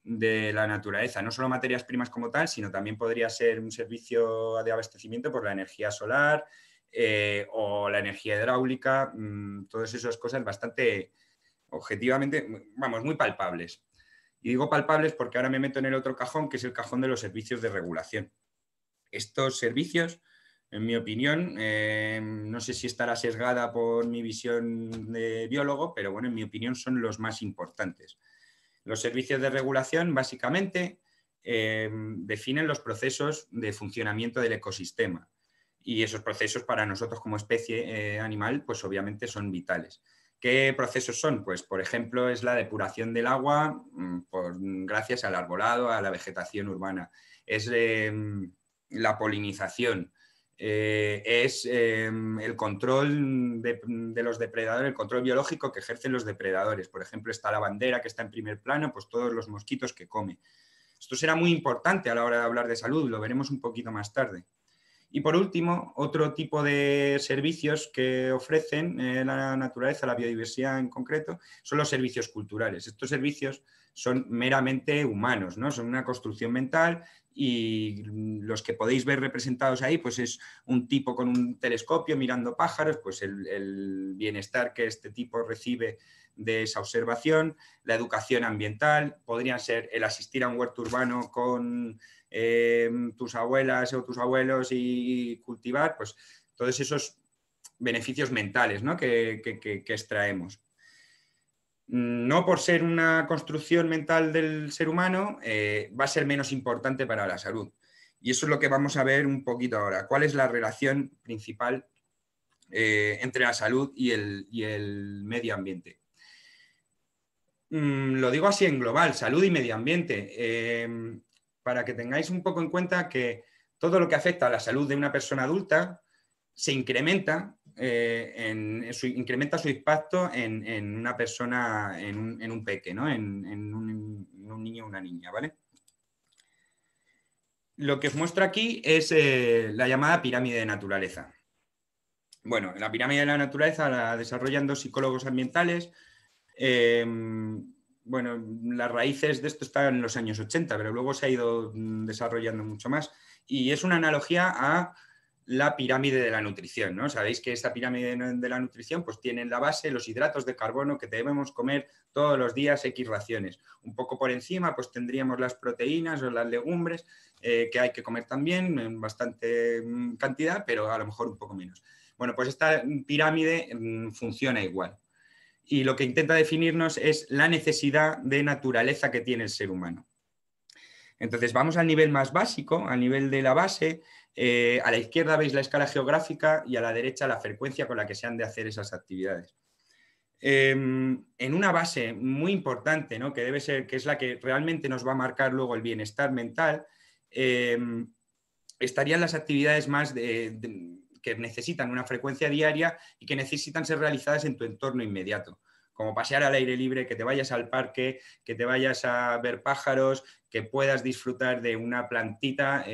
de la naturaleza, no solo materias primas como tal, sino también podría ser un servicio de abastecimiento por la energía solar o la energía hidráulica, todas esas cosas bastante objetivamente, vamos, muy palpables. Y digo palpables porque ahora me meto en el otro cajón, que es el cajón de los servicios de regulación. Estos servicios, en mi opinión, no sé si estará sesgada por mi visión de biólogo, pero bueno, en mi opinión son los más importantes. Los servicios de regulación básicamente definen los procesos de funcionamiento del ecosistema y esos procesos para nosotros como especie animal pues obviamente son vitales. ¿Qué procesos son? Pues por ejemplo es la depuración del agua gracias al arbolado, a la vegetación urbana. Es la polinización, es el control de los depredadores, el control biológico que ejercen los depredadores. Por ejemplo, está la bandera que está en primer plano, pues todos los mosquitos que come. Esto será muy importante a la hora de hablar de salud, lo veremos un poquito más tarde. Y por último, otro tipo de servicios que ofrecen la naturaleza, la biodiversidad en concreto, son los servicios culturales. Estos servicios son meramente humanos, ¿no? Son una construcción mental y los que podéis ver representados ahí, pues es un tipo con un telescopio mirando pájaros, pues el bienestar que este tipo recibe de esa observación, la educación ambiental, podrían ser el asistir a un huerto urbano con tus abuelas o tus abuelos y cultivar, pues todos esos beneficios mentales, ¿no? que extraemos. No por ser una construcción mental del ser humano, va a ser menos importante para la salud. Y eso es lo que vamos a ver un poquito ahora. ¿Cuál es la relación principal entre la salud y el medio ambiente? Lo digo así en global, salud y medio ambiente, para que tengáis un poco en cuenta que todo lo que afecta a la salud de una persona adulta se incrementa, incrementa su impacto en una persona, en un peque, ¿no? en un niño o una niña, ¿vale? Lo que os muestro aquí es la llamada pirámide de naturaleza. Bueno, la pirámide de la naturaleza la desarrollan dos psicólogos ambientales. Bueno, las raíces de esto están en los años 80, pero luego se ha ido desarrollando mucho más. Y es una analogía a la pirámide de la nutrición, ¿no? Sabéis que esta pirámide de la nutrición pues tiene en la base los hidratos de carbono que debemos comer todos los días, X raciones. Un poco por encima pues tendríamos las proteínas o las legumbres que hay que comer también en bastante cantidad, pero a lo mejor un poco menos. Bueno, pues esta pirámide funciona igual. Y lo que intenta definirnos es la necesidad de naturaleza que tiene el ser humano. Entonces vamos al nivel más básico, al nivel de la base. A la izquierda veis la escala geográfica y a la derecha la frecuencia con la que se han de hacer esas actividades. En una base muy importante, ¿no? Que debe ser, que es la que realmente nos va a marcar luego el bienestar mental, estarían las actividades más que necesitan una frecuencia diaria y que necesitan ser realizadas en tu entorno inmediato, como pasear al aire libre, que te vayas al parque, que te vayas a ver pájaros, que puedas disfrutar de una plantita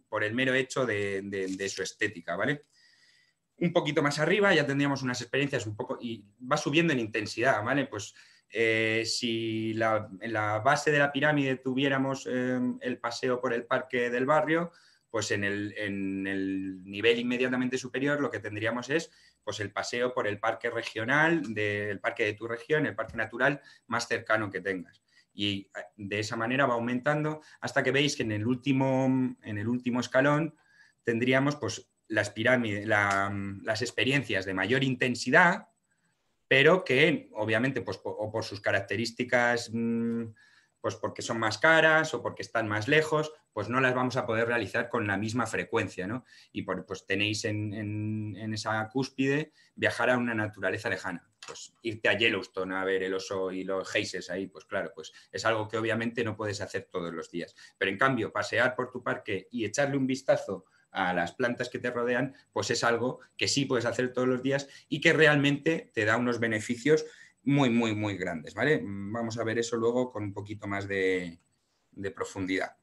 por el mero hecho de su estética, ¿vale? Un poquito más arriba ya tendríamos unas experiencias un poco, y va subiendo en intensidad, ¿vale? Pues si en la base de la pirámide tuviéramos el paseo por el parque del barrio, pues en el nivel inmediatamente superior lo que tendríamos es pues, el paseo por el parque regional, el parque de tu región, el parque natural más cercano que tengas. Y de esa manera va aumentando hasta que veis que en el último escalón tendríamos pues, las pirámides, las experiencias de mayor intensidad, pero que obviamente pues, o por sus características, pues porque son más caras o porque están más lejos, pues no las vamos a poder realizar con la misma frecuencia, ¿no? Y pues tenéis en esa cúspide viajar a una naturaleza lejana. Pues irte a Yellowstone a ver el oso y los geysers ahí, pues claro, pues es algo que obviamente no puedes hacer todos los días. Pero en cambio, pasear por tu parque y echarle un vistazo a las plantas que te rodean, pues es algo que sí puedes hacer todos los días y que realmente te da unos beneficios muy, muy, muy grandes, ¿vale? Vamos a ver eso luego con un poquito más de profundidad.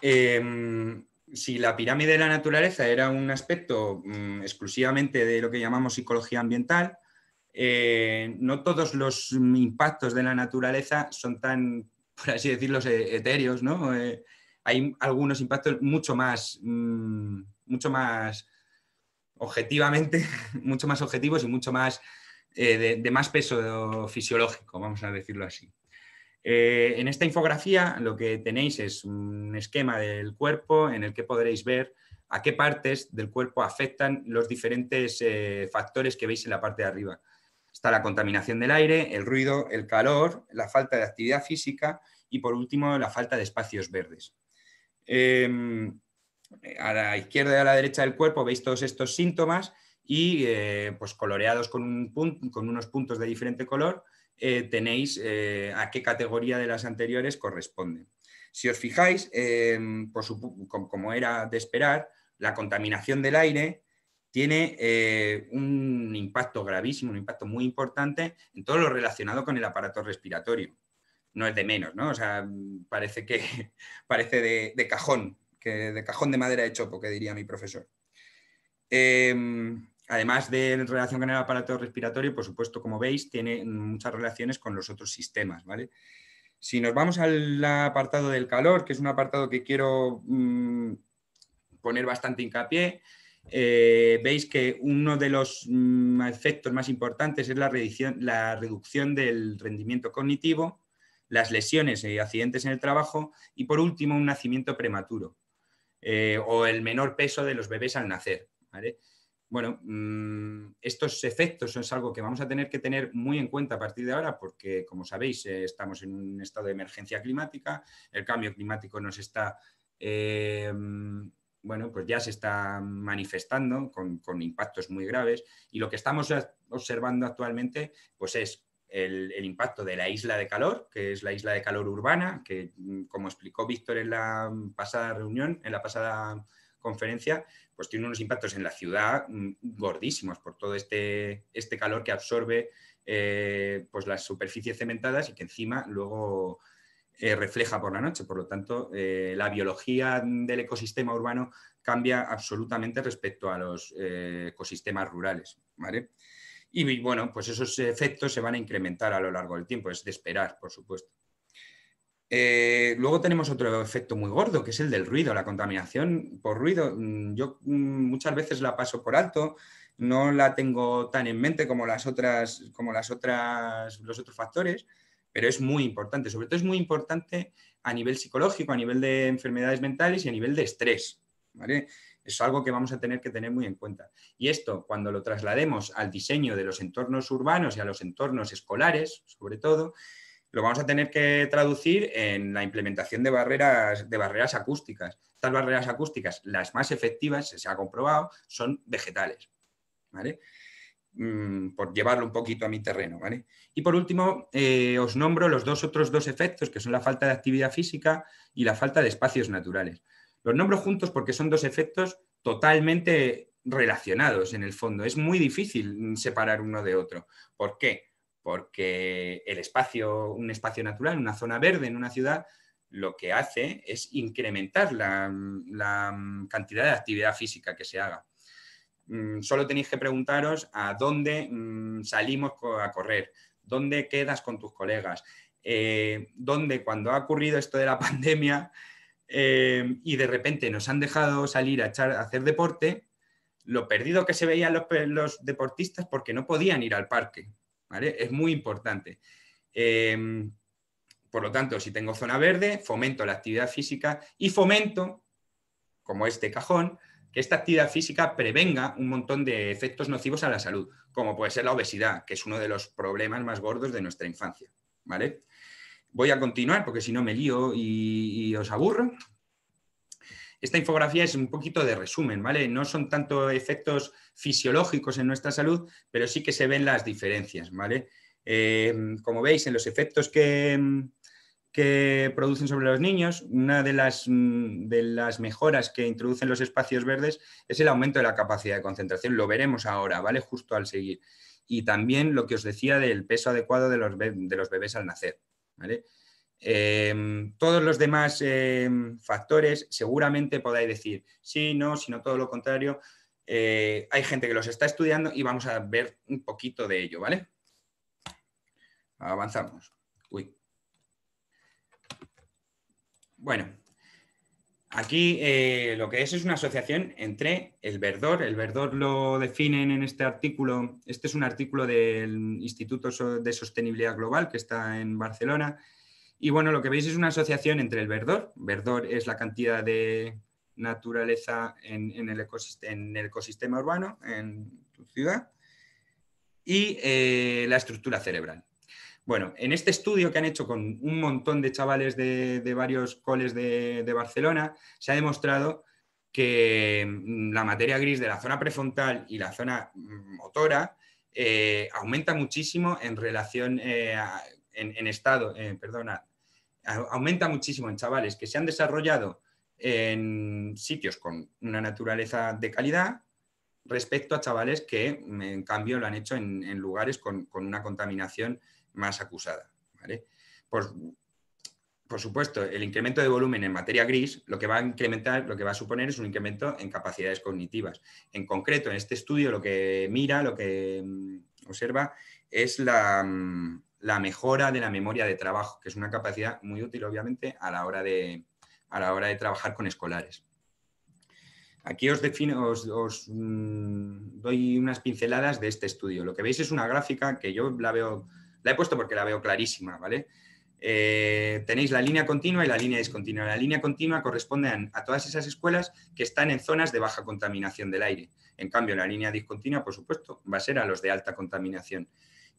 Si la pirámide de la naturaleza era un aspecto exclusivamente de lo que llamamos psicología ambiental, no todos los impactos de la naturaleza son tan, por así decirlo, etéreos, ¿no? Hay algunos impactos mucho más objetivamente, mucho más objetivos y mucho más de más peso fisiológico, vamos a decirlo así. En esta infografía lo que tenéis es un esquema del cuerpo en el que podréis ver a qué partes del cuerpo afectan los diferentes factores que veis en la parte de arriba. Está la contaminación del aire, el ruido, el calor, la falta de actividad física y, por último, la falta de espacios verdes. A la izquierda y a la derecha del cuerpo veis todos estos síntomas y pues coloreados con unos puntos de diferente color tenéis a qué categoría de las anteriores corresponde. Si os fijáis, como era de esperar, la contaminación del aire tiene un impacto gravísimo, un impacto muy importante en todo lo relacionado con el aparato respiratorio. No es de menos, ¿no? O sea, parece de cajón, de cajón de madera de chopo, que diría mi profesor. Además de relación con el aparato respiratorio, por supuesto, como veis, tiene muchas relaciones con los otros sistemas, ¿vale? Si nos vamos al apartado del calor, que es un apartado que quiero poner bastante hincapié, veis que uno de los efectos más importantes es la reducción del rendimiento cognitivo, las lesiones y accidentes en el trabajo y, por último, un nacimiento prematuro o el menor peso de los bebés al nacer, ¿vale? Bueno, estos efectos es algo que vamos a tener que tener muy en cuenta a partir de ahora porque, como sabéis, estamos en un estado de emergencia climática, el cambio climático nos está, bueno, pues ya se está manifestando con impactos muy graves y lo que estamos observando actualmente pues es el impacto de la isla de calor, que es la isla de calor urbana, que como explicó Víctor en la pasada reunión, en la pasada conferencia, pues tiene unos impactos en la ciudad gordísimos por todo este calor que absorbe pues las superficies cementadas y que encima luego refleja por la noche. Por lo tanto, la biología del ecosistema urbano cambia absolutamente respecto a los ecosistemas rurales, ¿vale? Y bueno, pues esos efectos se van a incrementar a lo largo del tiempo, es de esperar, por supuesto. Luego tenemos otro efecto muy gordo, que es el del ruido, la contaminación por ruido. Yo muchas veces la paso por alto, no la tengo tan en mente como los otros factores, pero es muy importante. Sobre todo es muy importante a nivel psicológico, a nivel de enfermedades mentales y a nivel de estrés, ¿vale? Es algo que vamos a tener que tener muy en cuenta. Y esto, cuando lo traslademos al diseño de los entornos urbanos y a los entornos escolares, sobre todo, lo vamos a tener que traducir en la implementación de barreras acústicas. Estas barreras acústicas, las más efectivas, se ha comprobado, son vegetales, ¿vale? Por llevarlo un poquito a mi terreno, ¿vale? Y por último, os nombro los otros dos efectos, que son la falta de actividad física y la falta de espacios naturales. Los nombro juntos porque son dos efectos totalmente relacionados en el fondo. Es muy difícil separar uno de otro. ¿Por qué? Porque un espacio natural, una zona verde en una ciudad, lo que hace es incrementar la cantidad de actividad física que se haga. Solo tenéis que preguntaros a dónde salimos a correr, dónde quedas con tus colegas, dónde cuando ha ocurrido esto de la pandemia y de repente nos han dejado salir a hacer deporte, lo perdido que se veían los deportistas porque no podían ir al parque, ¿vale? Es muy importante. Por lo tanto, si tengo zona verde, fomento la actividad física y fomento, como este cajón, que esta actividad física prevenga un montón de efectos nocivos a la salud, como puede ser la obesidad, que es uno de los problemas más gordos de nuestra infancia, ¿vale? Voy a continuar porque si no me lío y os aburro. Esta infografía es un poquito de resumen, ¿vale? No son tanto efectos fisiológicos en nuestra salud, pero sí que se ven las diferencias, ¿vale? Como veis, en los efectos que producen sobre los niños, una de las mejoras que introducen los espacios verdes es el aumento de la capacidad de concentración. Lo veremos ahora, ¿vale? Justo al seguir. Y también lo que os decía del peso adecuado de los bebés al nacer, ¿vale? Todos los demás factores seguramente podáis decir sí, no, sino todo lo contrario. Hay gente que los está estudiando y vamos a ver un poquito de ello, ¿vale? Avanzamos. Uy. Bueno, aquí lo que es una asociación entre el verdor. El verdor lo definen en este artículo. Este es un artículo del Instituto de Sostenibilidad Global que está en Barcelona. Y bueno, lo que veis es una asociación entre el verdor. Verdor es la cantidad de naturaleza en el ecosistema urbano, en tu ciudad, y la estructura cerebral. Bueno, en este estudio que han hecho con un montón de chavales de varios coles de Barcelona, se ha demostrado que la materia gris de la zona prefrontal y la zona motora aumenta muchísimo en relación aumenta muchísimo en chavales que se han desarrollado en sitios con una naturaleza de calidad respecto a chavales que en cambio lo han hecho en lugares con una contaminación más acusada, ¿vale? Por supuesto, el incremento de volumen en materia gris lo que va a suponer es un incremento en capacidades cognitivas. En concreto, en este estudio lo que observa es la mejora de la memoria de trabajo, que es una capacidad muy útil, obviamente, a la hora de trabajar con escolares. Aquí os doy unas pinceladas de este estudio. Lo que veis es una gráfica que yo la he puesto porque la veo clarísima, ¿vale? Tenéis la línea continua y la línea discontinua. La línea continua corresponde a todas esas escuelas que están en zonas de baja contaminación del aire. En cambio, la línea discontinua, por supuesto, va a ser a los de alta contaminación.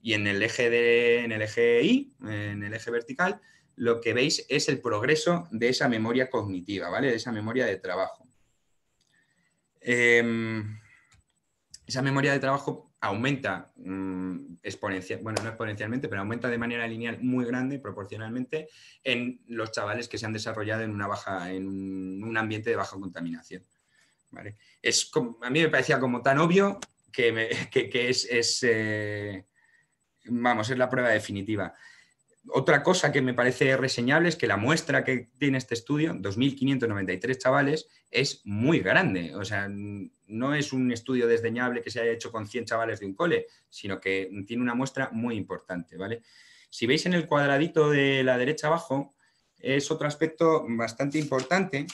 Y en el eje Y, en el eje vertical, lo que veis es el progreso de esa memoria cognitiva, ¿vale? De esa memoria de trabajo. Esa memoria de trabajo aumenta no exponencialmente, pero aumenta de manera lineal muy grande, proporcionalmente, en los chavales que se han desarrollado en un ambiente de baja contaminación, ¿vale? A mí me parecía como tan obvio que es la prueba definitiva. Otra cosa que me parece reseñable es que la muestra que tiene este estudio, 2.593 chavales, es muy grande. O sea, no es un estudio desdeñable que se haya hecho con 100 chavales de un cole, sino que tiene una muestra muy importante, ¿vale? Si veis en el cuadradito de la derecha abajo, es otro aspecto bastante importante,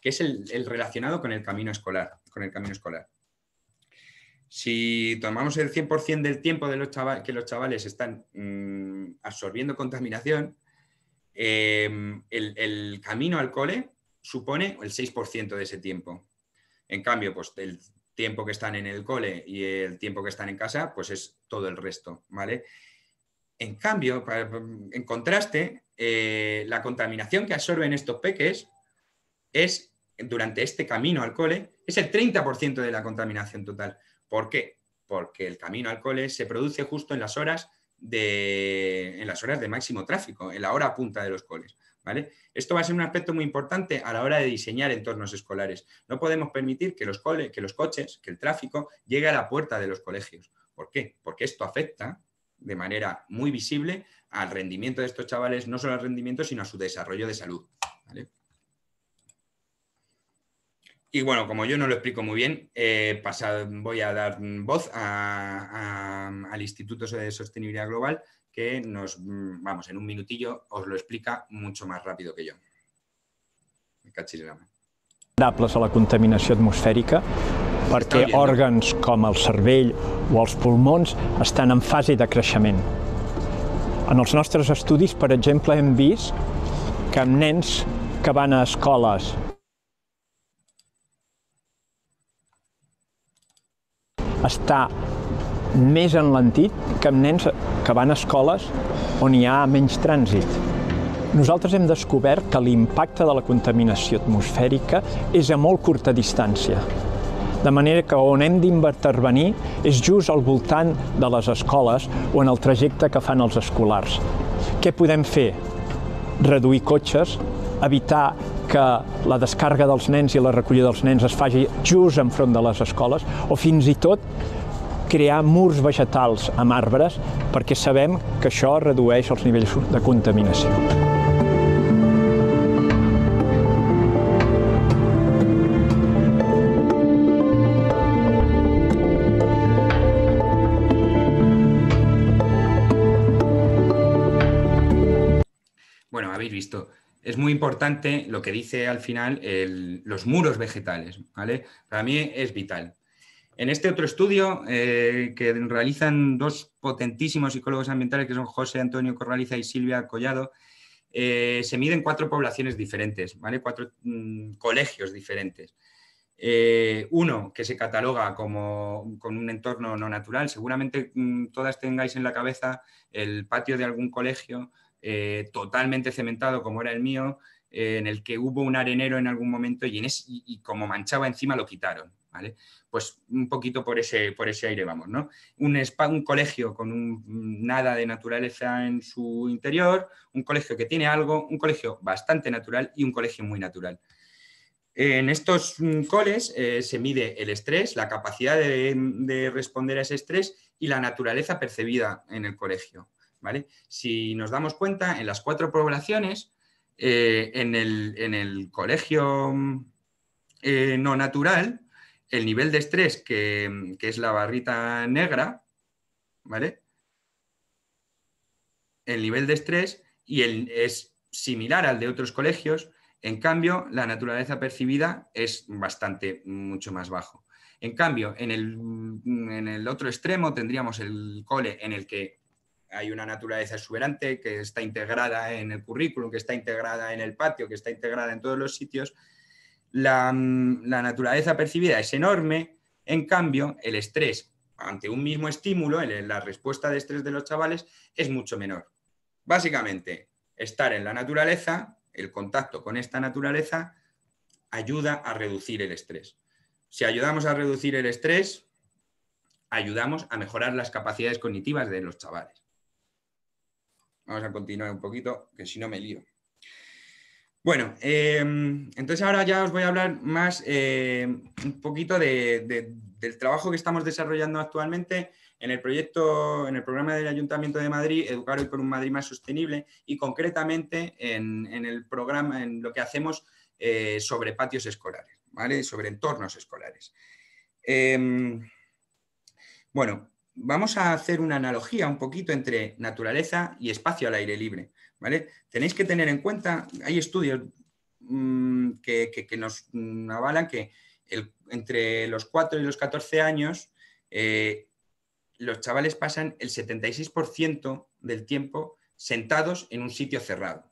que es el relacionado con el camino escolar. Si tomamos el 100% del tiempo que los chavales están absorbiendo contaminación, el camino al cole supone el 6% de ese tiempo. En cambio, pues el tiempo que están en el cole y el tiempo que están en casa, pues es todo el resto, ¿vale? En cambio, en contraste, la contaminación que absorben estos peques durante este camino al cole, es el 30% de la contaminación total. ¿Por qué? Porque el camino al cole se produce justo en las horas de máximo tráfico, en la hora punta de los coles, ¿vale? Esto va a ser un aspecto muy importante a la hora de diseñar entornos escolares. No podemos permitir que los coches, que el tráfico llegue a la puerta de los colegios. ¿Por qué? Porque esto afecta de manera muy visible al rendimiento de estos chavales, no solo al rendimiento, sino a su desarrollo de salud, ¿vale? Y bueno, como yo no lo explico muy bien, voy a dar voz al Instituto de Sostenibilidad Global, que en un minutillo os lo explica mucho más rápido que yo. Me cachis la mano. Vulnerables a la contaminació atmosfèrica perquè òrgans com el cervell o els pulmons estan en fase de creixement. En els nostres estudis, per exemple, hem vist que amb nens que van a escoles està més enlentit que amb nens que van a escoles on hi ha menys trànsit. Nosaltres hem descobert que l'impacte de la contaminació atmosfèrica és a molt curta distància. De manera que on hem d'intervenir és just al voltant de les escoles o en el trajecte que fan els escolars. Què podem fer? Reduir cotxes, evitar que la descàrrega dels nens i la recollida dels nens es faci just enfront de les escoles o fins i tot crear murs vegetals amb arbres perquè sabem que això redueix els nivells de contaminació. habéis visto, es muy importante lo que dice al final los muros vegetales, ¿vale? Para mí es vital. En este otro estudio que realizan dos potentísimos psicólogos ambientales, que son José Antonio Corraliza y Silvia Collado, se miden 4 poblaciones diferentes, ¿vale? 4 colegios diferentes. Uno que se cataloga como con un entorno no natural. Seguramente todas tengáis en la cabeza el patio de algún colegio totalmente cementado, como era el mío, en el que hubo un arenero en algún momento y como manchaba encima lo quitaron, ¿vale? Pues un poquito por ese aire vamos, ¿no? Un colegio con nada de naturaleza en su interior, un colegio que tiene algo, un colegio bastante natural y un colegio muy natural. En estos coles se mide el estrés, la capacidad de responder a ese estrés y la naturaleza percibida en el colegio, ¿vale? Si nos damos cuenta, en las 4 poblaciones, en el colegio no natural, el nivel de estrés, que es la barrita negra, ¿vale? El nivel de estrés es similar al de otros colegios. En cambio, la naturaleza percibida es mucho más bajo. En cambio, en el otro extremo tendríamos el cole en el que hay una naturaleza exuberante que está integrada en el currículum, que está integrada en el patio, que está integrada en todos los sitios. La naturaleza percibida es enorme. En cambio, el estrés ante un mismo estímulo, la respuesta de estrés de los chavales es mucho menor. Básicamente, estar en la naturaleza, el contacto con esta naturaleza, ayuda a reducir el estrés. Si ayudamos a reducir el estrés, ayudamos a mejorar las capacidades cognitivas de los chavales. Vamos a continuar un poquito, que si no me lío. Bueno, entonces ahora ya os voy a hablar más un poquito del trabajo que estamos desarrollando actualmente en el programa del Ayuntamiento de Madrid, Educar Hoy por un Madrid más sostenible, y concretamente en el programa, en lo que hacemos sobre patios escolares, ¿vale? Sobre entornos escolares. Bueno, vamos a hacer una analogía un poquito entre naturaleza y espacio al aire libre, ¿vale? Tenéis que tener en cuenta, hay estudios que nos avalan que entre los 4 y los 14 años los chavales pasan el 76% del tiempo sentados en un sitio cerrado.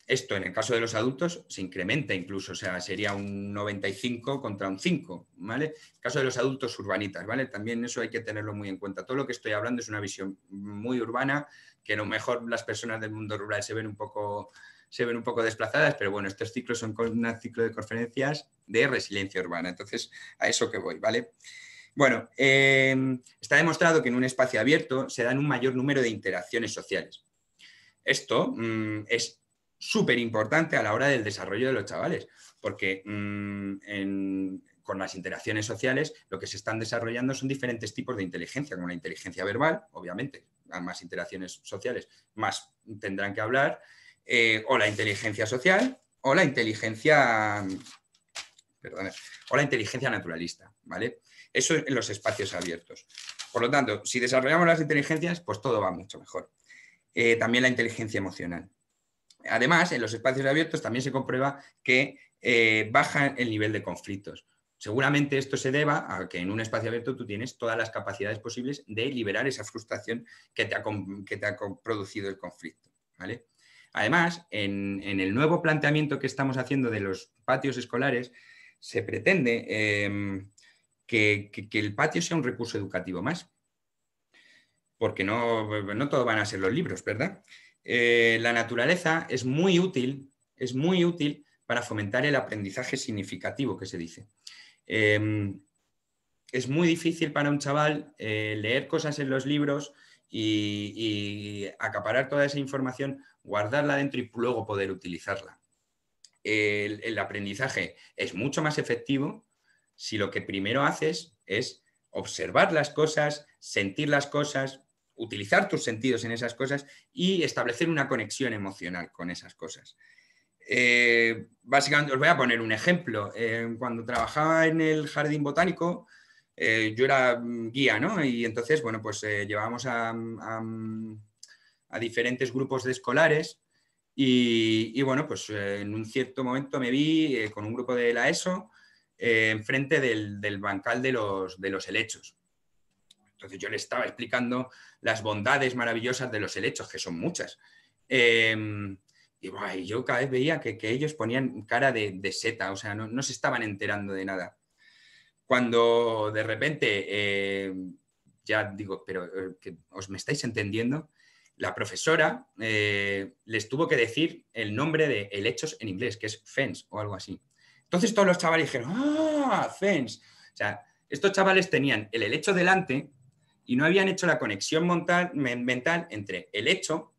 Esto en el caso de los adultos se incrementa incluso, o sea, sería un 95 contra un 5, ¿vale? En el caso de los adultos urbanitas, ¿vale? También eso hay que tenerlo muy en cuenta. Todo lo que estoy hablando es una visión muy urbana, que a lo mejor las personas del mundo rural se ven un poco desplazadas, pero bueno, estos ciclos son un ciclo de conferencias de resiliencia urbana. Entonces, a eso que voy, ¿vale? Bueno, está demostrado que en un espacio abierto se dan un mayor número de interacciones sociales. Esto es súper importante a la hora del desarrollo de los chavales, porque con las interacciones sociales lo que se están desarrollando son diferentes tipos de inteligencia, como la inteligencia verbal, obviamente, a más interacciones sociales, más tendrán que hablar, o la inteligencia social, o la inteligencia naturalista, ¿vale? Eso en los espacios abiertos. Por lo tanto, si desarrollamos las inteligencias, pues todo va mucho mejor. También la inteligencia emocional. Además, en los espacios abiertos también se comprueba que baja el nivel de conflictos. Seguramente esto se deba a que en un espacio abierto tú tienes todas las capacidades posibles de liberar esa frustración que te ha producido el conflicto, ¿vale? Además, en el nuevo planteamiento que estamos haciendo de los patios escolares, se pretende que el patio sea un recurso educativo más, porque no todo van a ser los libros, ¿verdad? La naturaleza es muy útil para fomentar el aprendizaje significativo, que se dice. Es muy difícil para un chaval leer cosas en los libros y acaparar toda esa información, guardarla dentro y luego poder utilizarla. El aprendizaje es mucho más efectivo si lo que primero haces es observar las cosas, sentir las cosas, utilizar tus sentidos en esas cosas y establecer una conexión emocional con esas cosas. Básicamente, os voy a poner un ejemplo. Cuando trabajaba en el jardín botánico, yo era guía, ¿no? Y entonces, bueno, pues llevábamos a diferentes grupos de escolares Y bueno, pues en un cierto momento me vi con un grupo de la ESO enfrente del bancal de los helechos. Entonces yo le estaba explicando las bondades maravillosas de los helechos, que son muchas. Y yo cada vez veía que ellos ponían cara de seta, o sea, no se estaban enterando de nada. Cuando de repente, ya digo, pero ¿os me estáis entendiendo? La profesora les tuvo que decir el nombre de helechos en inglés, que es fence o algo así. Entonces todos los chavales dijeron, ¡ah, fence! O sea, estos chavales tenían el helecho delante y no habían hecho la conexión mental entre el hecho,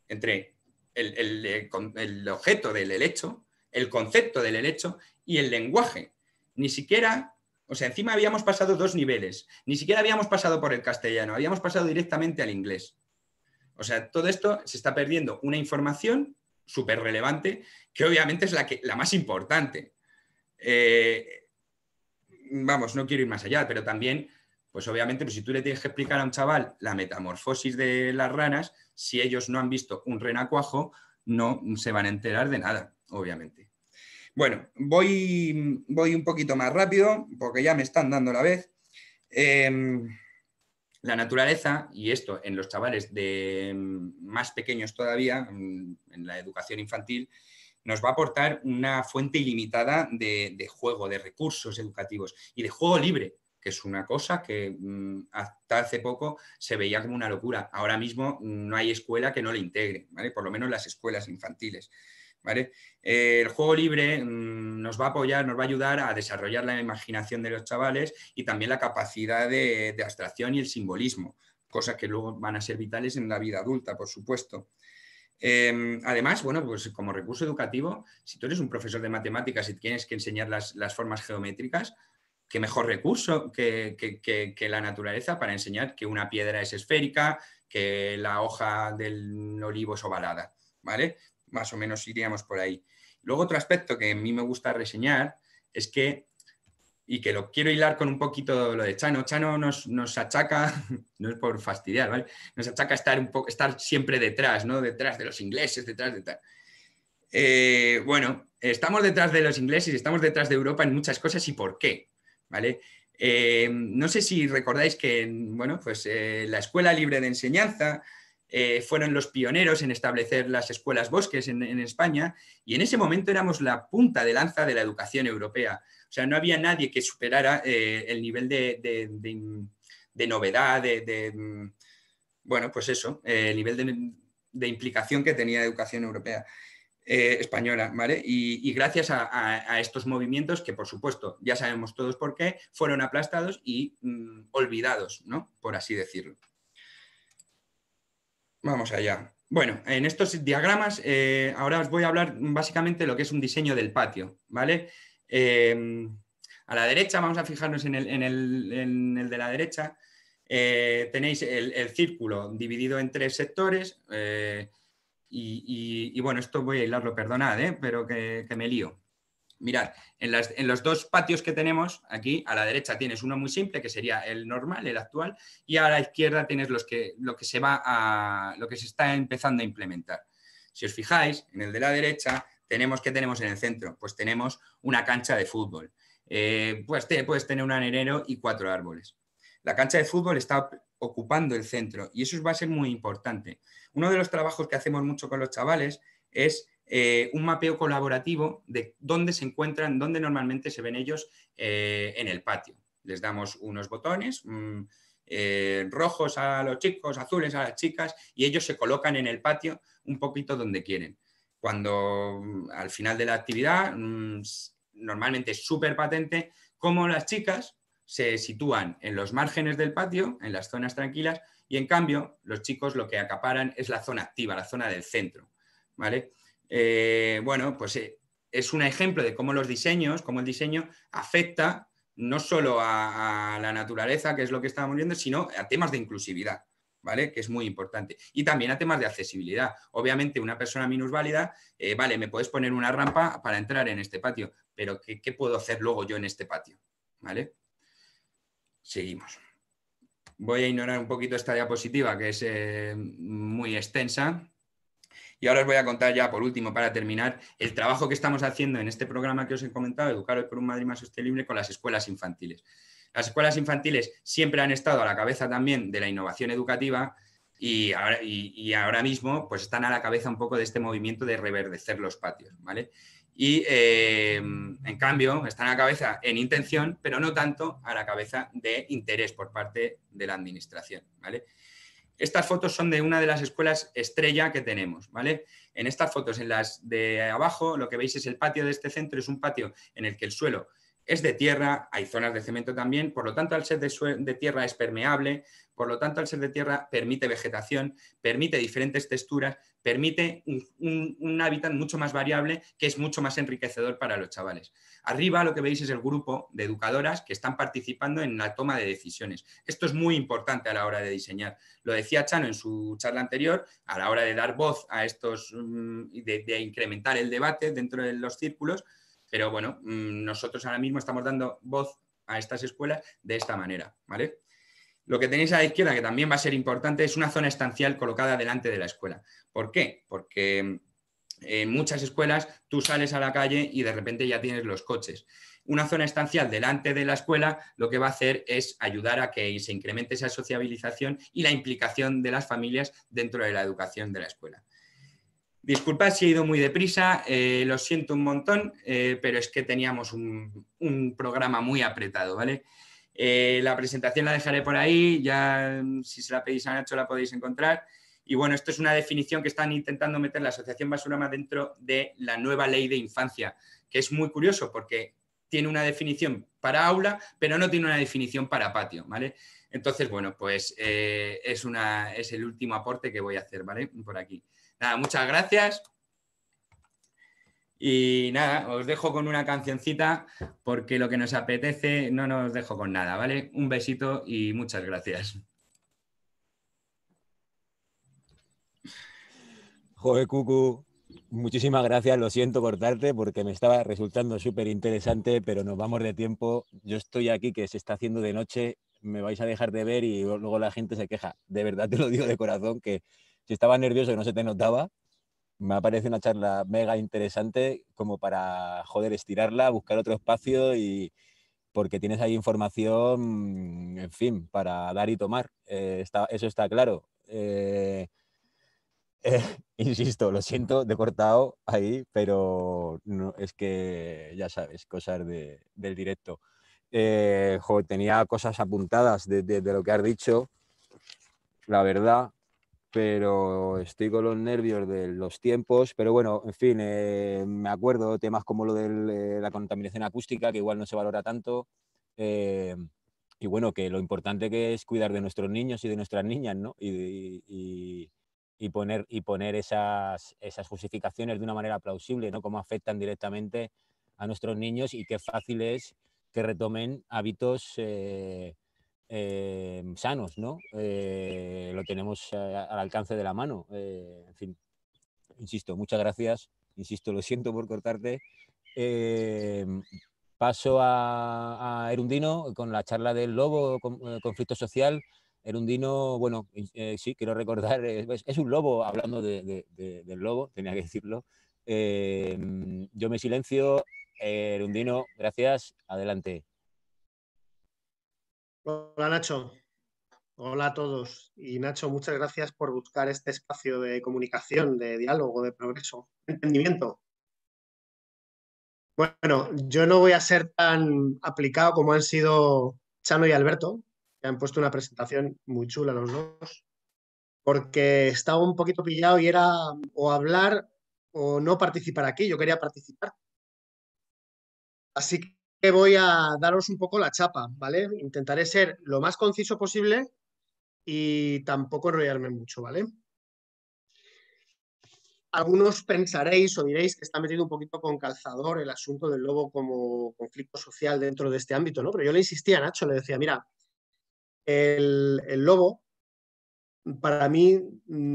entre el objeto del helecho, el concepto del helecho y el lenguaje. Ni siquiera, o sea, encima habíamos pasado 2 niveles, ni siquiera habíamos pasado por el castellano, habíamos pasado directamente al inglés. O sea, todo esto se está perdiendo una información súper relevante, que obviamente es la más importante. Vamos, no quiero ir más allá, pero también, pues obviamente, pues si tú le tienes que explicar a un chaval la metamorfosis de las ranas, si ellos no han visto un renacuajo, no se van a enterar de nada, obviamente. Bueno, voy un poquito más rápido, porque ya me están dando la vez. La naturaleza, y esto en los chavales más pequeños todavía, en la educación infantil, nos va a aportar una fuente ilimitada de juego, de recursos educativos y de juego libre, que es una cosa que hasta hace poco se veía como una locura. Ahora mismo no hay escuela que no le integre, ¿vale? Por lo menos las escuelas infantiles, ¿vale? El juego libre nos va a apoyar, nos va a ayudar a desarrollar la imaginación de los chavales y también la capacidad de abstracción y el simbolismo, cosas que luego van a ser vitales en la vida adulta, por supuesto. Además, bueno, pues como recurso educativo, si tú eres un profesor de matemáticas y tienes que enseñar las formas geométricas, qué mejor recurso que la naturaleza para enseñar que una piedra es esférica, que la hoja del olivo es ovalada, ¿vale? Más o menos iríamos por ahí. Luego otro aspecto que a mí me gusta reseñar es que, y que lo quiero hilar con un poquito lo de Chano. Chano nos achaca, no es por fastidiar, ¿vale? Nos achaca estar siempre detrás, ¿no? Detrás de los ingleses, detrás de tal. Bueno, estamos detrás de los ingleses y estamos detrás de Europa en muchas cosas. ¿Y por qué? ¿Vale? No sé si recordáis que, bueno, pues la Escuela Libre de Enseñanza fueron los pioneros en establecer las escuelas bosques en España, y en ese momento éramos la punta de lanza de la educación europea. O sea, no había nadie que superara el nivel de novedad, bueno, pues eso, el nivel de implicación que tenía la educación europea. Española, ¿vale? Y gracias a estos movimientos que, por supuesto, ya sabemos todos por qué, fueron aplastados y olvidados, ¿no? Por así decirlo. Vamos allá. Bueno, en estos diagramas ahora os voy a hablar básicamente de lo que es un diseño del patio, ¿vale? A la derecha, vamos a fijarnos en el de la derecha, tenéis el círculo dividido en 3 sectores. Y bueno, esto voy a hilarlo, perdonad, pero que me lío. Mirad, en los 2 patios que tenemos aquí, a la derecha tienes uno muy simple, que sería el normal, el actual, y a la izquierda tienes lo que se está empezando a implementar. Si os fijáis, en el de la derecha, ¿qué tenemos en el centro? Pues tenemos una cancha de fútbol. Pues puedes tener un arenero y 4 árboles. La cancha de fútbol está ocupando el centro y eso va a ser muy importante. Uno de los trabajos que hacemos mucho con los chavales es un mapeo colaborativo de dónde se encuentran, dónde normalmente se ven ellos en el patio. Les damos unos botones rojos a los chicos, azules a las chicas, y ellos se colocan en el patio un poquito donde quieren. Cuando al final de la actividad, normalmente es súper patente cómo las chicas se sitúan en los márgenes del patio, en las zonas tranquilas, y en cambio los chicos lo que acaparan es la zona activa, la zona del centro, ¿vale? Bueno, pues es un ejemplo de cómo el diseño afecta no solo a la naturaleza, que es lo que estábamos viendo, sino a temas de inclusividad, ¿vale? Que es muy importante. Y también a temas de accesibilidad. Obviamente, una persona minusválida, vale, me puedes poner una rampa para entrar en este patio, pero ¿qué puedo hacer luego yo en este patio? ¿Vale? Seguimos. Voy a ignorar un poquito esta diapositiva, que es muy extensa. Y ahora os voy a contar ya, por último, para terminar, el trabajo que estamos haciendo en este programa que os he comentado, Educar hoy por un Madrid más sostenible, con las escuelas infantiles. Las escuelas infantiles siempre han estado a la cabeza también de la innovación educativa y ahora mismo pues están a la cabeza un poco de este movimiento de reverdecer los patios, ¿vale? Y en cambio están a la cabeza en intención, pero no tanto a la cabeza de interés por parte de la administración, ¿vale? Estas fotos son de una de las escuelas estrella que tenemos, ¿vale? En estas fotos, en las de abajo, lo que veis es el patio de este centro, es un patio en el que el suelo es de tierra, hay zonas de cemento también, por lo tanto, al ser de tierra es permeable, por lo tanto, al ser de tierra permite vegetación, permite diferentes texturas, permite un hábitat mucho más variable que es mucho más enriquecedor para los chavales. Arriba lo que veis es el grupo de educadoras que están participando en la toma de decisiones. Esto es muy importante a la hora de diseñar. Lo decía Chano en su charla anterior, a la hora de dar voz a estos, de incrementar el debate dentro de los círculos, pero bueno, nosotros ahora mismo estamos dando voz a estas escuelas de esta manera, ¿vale? Lo que tenéis a la izquierda, que también va a ser importante, es una zona estancial colocada delante de la escuela. ¿Por qué? Porque en muchas escuelas tú sales a la calle y de repente ya tienes los coches. Una zona estancial delante de la escuela lo que va a hacer es ayudar a que se incremente esa sociabilización y la implicación de las familias dentro de la educación de la escuela. Disculpad si he ido muy deprisa, lo siento un montón, pero es que teníamos un programa muy apretado, ¿vale? La presentación la dejaré por ahí, ya si se la pedís a Nacho la podéis encontrar. Y bueno, esto es una definición que están intentando meter la Asociación Basurama dentro de la nueva ley de infancia, que es muy curioso porque tiene una definición para aula, pero no tiene una definición para patio, ¿vale? Entonces, bueno, pues es el último aporte que voy a hacer, ¿vale? Por aquí. Nada, muchas gracias. Y nada, os dejo con una cancioncita porque lo que nos apetece no nos dejo con nada, ¿vale? Un besito y muchas gracias. Joder, Cucu, muchísimas gracias. Lo siento cortarte porque me estaba resultando súper interesante, pero nos vamos de tiempo. Yo estoy aquí que se está haciendo de noche, me vais a dejar de ver y luego la gente se queja. De verdad te lo digo de corazón que si estaba nervioso que no se te notaba, me parece una charla mega interesante como para, joder, estirarla, buscar otro espacio y porque tienes ahí información, en fin, para dar y tomar. Eso está claro. Insisto, lo siento, te he cortado ahí, pero no, es que ya sabes, cosas del directo. Joder, tenía cosas apuntadas de lo que has dicho, la verdad, pero estoy con los nervios de los tiempos. Pero bueno, en fin, me acuerdo de temas como lo de la contaminación acústica, que igual no se valora tanto. Y bueno, que lo importante que es cuidar de nuestros niños y de nuestras niñas, ¿no? Y poner esas justificaciones de una manera plausible, ¿no? Cómo afectan directamente a nuestros niños y qué fácil es que retomen hábitos sanos, ¿no? Lo tenemos al alcance de la mano. En fin, insisto, muchas gracias. Insisto, lo siento por cortarte. Paso a Erundino con la charla del lobo, conflicto social. Erundino, bueno, sí, quiero recordar, es un lobo, hablando del lobo, tenía que decirlo. Yo me silencio. Erundino, gracias, adelante. Hola Nacho, hola a todos. Y Nacho, muchas gracias por buscar este espacio de comunicación, de diálogo, de progreso, de entendimiento. Bueno, yo no voy a ser tan aplicado como han sido Chano y Alberto, que han puesto una presentación muy chula los dos, porque estaba un poquito pillado y era o hablar o no participar aquí. Yo quería participar. Así que voy a daros un poco la chapa, ¿vale? Intentaré ser lo más conciso posible y tampoco enrollarme mucho, ¿vale? Algunos pensaréis o diréis que está metido un poquito con calzador el asunto del lobo como conflicto social dentro de este ámbito, ¿no? Pero yo le insistía a Nacho, le decía, mira, el lobo para mí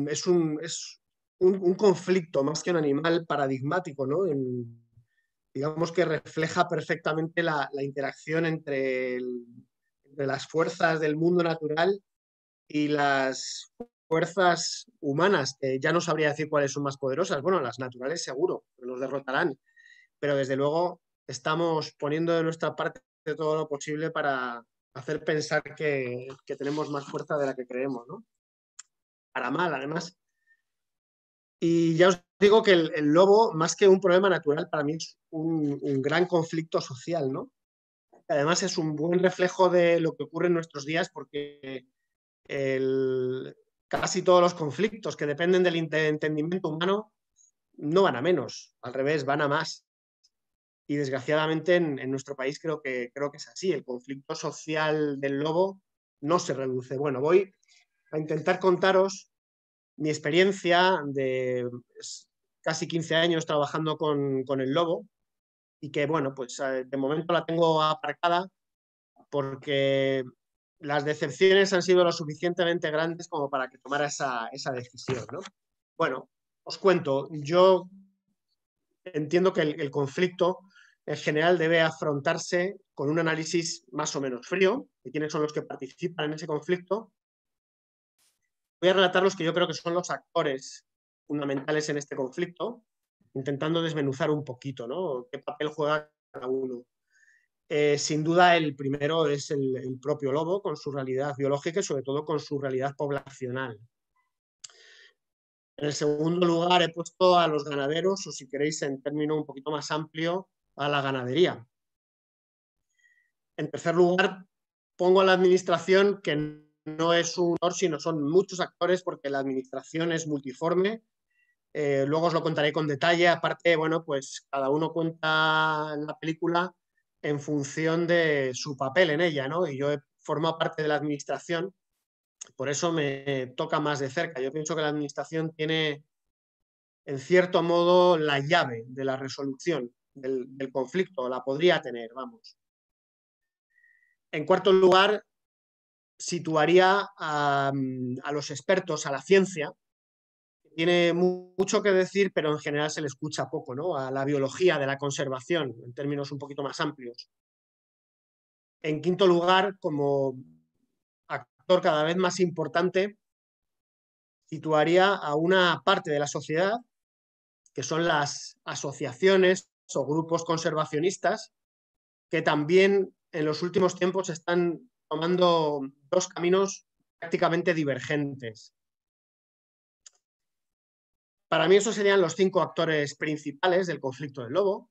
es un conflicto más que un animal paradigmático, ¿no? Digamos que refleja perfectamente la interacción entre las fuerzas del mundo natural y las fuerzas humanas, que ya no sabría decir cuáles son más poderosas. Bueno, las naturales seguro, que nos derrotarán, pero desde luego estamos poniendo de nuestra parte todo lo posible para hacer pensar que tenemos más fuerza de la que creemos, ¿no? Para mal, además. Y ya os digo que el lobo, más que un problema natural, para mí es un gran conflicto social, ¿no? Además es un buen reflejo de lo que ocurre en nuestros días, porque casi todos los conflictos que dependen del entendimiento humano no van a menos, al revés, van a más. Y desgraciadamente en nuestro país creo que es así. El conflicto social del lobo no se reduce. Bueno, voy a intentar contaros mi experiencia de casi 15 años trabajando con el lobo y que, bueno, pues de momento la tengo aparcada porque las decepciones han sido lo suficientemente grandes como para que tomara esa decisión, ¿no? Bueno, os cuento, yo entiendo que el conflicto en general debe afrontarse con un análisis más o menos frío de quiénes son los que participan en ese conflicto. Voy a relatar los que yo creo que son los actores fundamentales en este conflicto, intentando desmenuzar un poquito, ¿no? Qué papel juega cada uno. Sin duda, el primero es el propio lobo, con su realidad biológica y sobre todo con su realidad poblacional. En el segundo lugar he puesto a los ganaderos, o si queréis en término un poquito más amplio, a la ganadería. En tercer lugar, pongo a la administración, que no es un actor, sino son muchos actores, porque la administración es multiforme. Luego os lo contaré con detalle. Aparte, bueno, pues cada uno cuenta la película en función de su papel en ella, ¿no? Y yo he formado parte de la administración, por eso me toca más de cerca. Yo pienso que la administración tiene, en cierto modo, la llave de la resolución del conflicto, la podría tener, vamos. En cuarto lugar, situaría a los expertos, a la ciencia. Tiene mucho que decir, pero en general se le escucha poco, ¿no? A la biología de la conservación, en términos un poquito más amplios. En quinto lugar, como actor cada vez más importante, situaría a una parte de la sociedad, que son las asociaciones o grupos conservacionistas, que también en los últimos tiempos están tomando dos caminos prácticamente divergentes. Para mí esos serían los 5 actores principales del conflicto del lobo.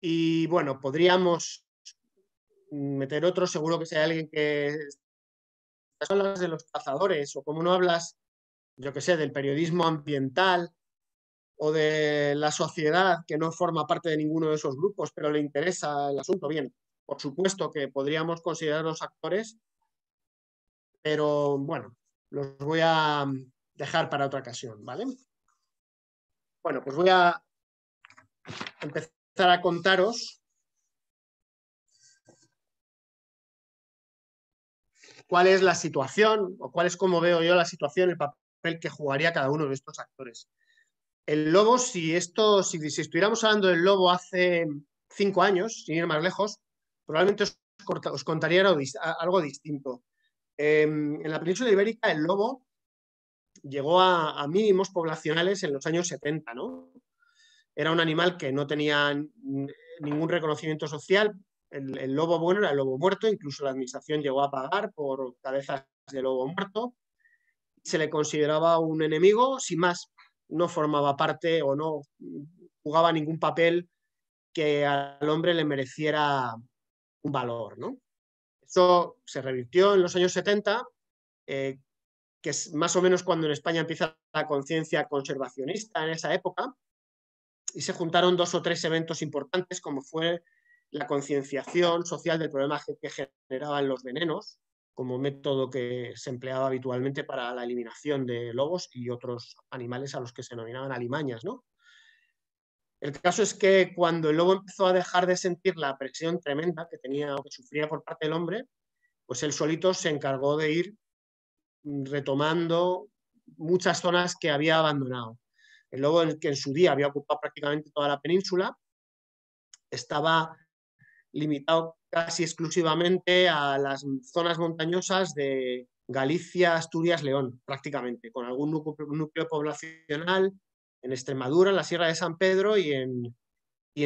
Y bueno, podríamos meter otros, seguro que si hay alguien que hablas de los cazadores o como no hablas, yo que sé, del periodismo ambiental o de la sociedad que no forma parte de ninguno de esos grupos, pero le interesa el asunto. Bien, por supuesto que podríamos considerarlos actores, pero bueno, los voy a dejar para otra ocasión, ¿vale? Bueno, pues voy a empezar a contaros cuál es la situación o cuál es, como veo yo la situación, el papel que jugaría cada uno de estos actores. El lobo, si estuviéramos hablando del lobo hace 5 años, sin ir más lejos, probablemente os contaría algo distinto. En la península ibérica el lobo llegó a mínimos poblacionales en los años 70, ¿no? Era un animal que no tenía ningún reconocimiento social. El lobo bueno era el lobo muerto, incluso la administración llegó a pagar por cabezas de lobo muerto. Se le consideraba un enemigo, sin más, no formaba parte o no jugaba ningún papel que al hombre le mereciera un valor, ¿no? Eso se revirtió en los años 70, que es más o menos cuando en España empieza la conciencia conservacionista en esa época, y se juntaron 2 o 3 eventos importantes, como fue la concienciación social del problema que generaban los venenos, como método que se empleaba habitualmente para la eliminación de lobos y otros animales a los que se denominaban alimañas, ¿no? El caso es que cuando el lobo empezó a dejar de sentir la presión tremenda que tenía o que sufría por parte del hombre, pues él solito se encargó de ir retomando muchas zonas que había abandonado. El lobo, que en su día había ocupado prácticamente toda la península, estaba limitado casi exclusivamente a las zonas montañosas de Galicia, Asturias, León, prácticamente, con algún núcleo poblacional en Extremadura, en la Sierra de San Pedro y en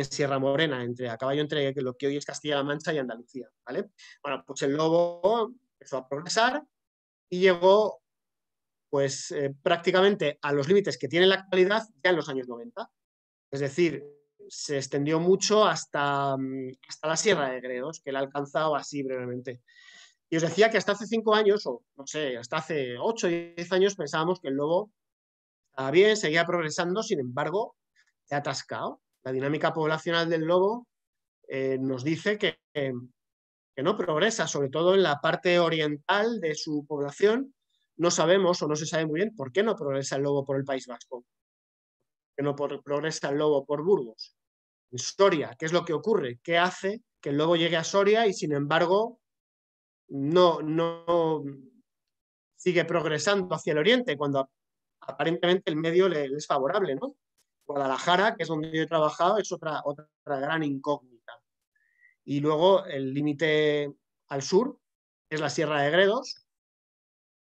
Sierra Morena, a caballo entre lo que hoy es Castilla-La Mancha y Andalucía, ¿vale? Bueno, pues el lobo empezó a progresar y llegó pues prácticamente a los límites que tiene en la actualidad ya en los años 90. Es decir, se extendió mucho hasta la Sierra de Gredos, que la ha alcanzado así brevemente. Y os decía que hasta hace 5 años, o no sé, hasta hace 8 o 10 años pensábamos que el lobo estaba bien, seguía progresando, sin embargo, se ha atascado. La dinámica poblacional del lobo nos dice que no progresa, sobre todo en la parte oriental de su población. No sabemos o no se sabe muy bien por qué no progresa el lobo por el País Vasco, por qué no progresa el lobo por Burgos. En Soria, ¿qué es lo que ocurre? ¿Qué hace que el lobo llegue a Soria y sin embargo no sigue progresando hacia el oriente cuando aparentemente el medio le es favorable, ¿no? Guadalajara, que es donde yo he trabajado, es otra gran incógnita. Y luego el límite al sur es la Sierra de Gredos.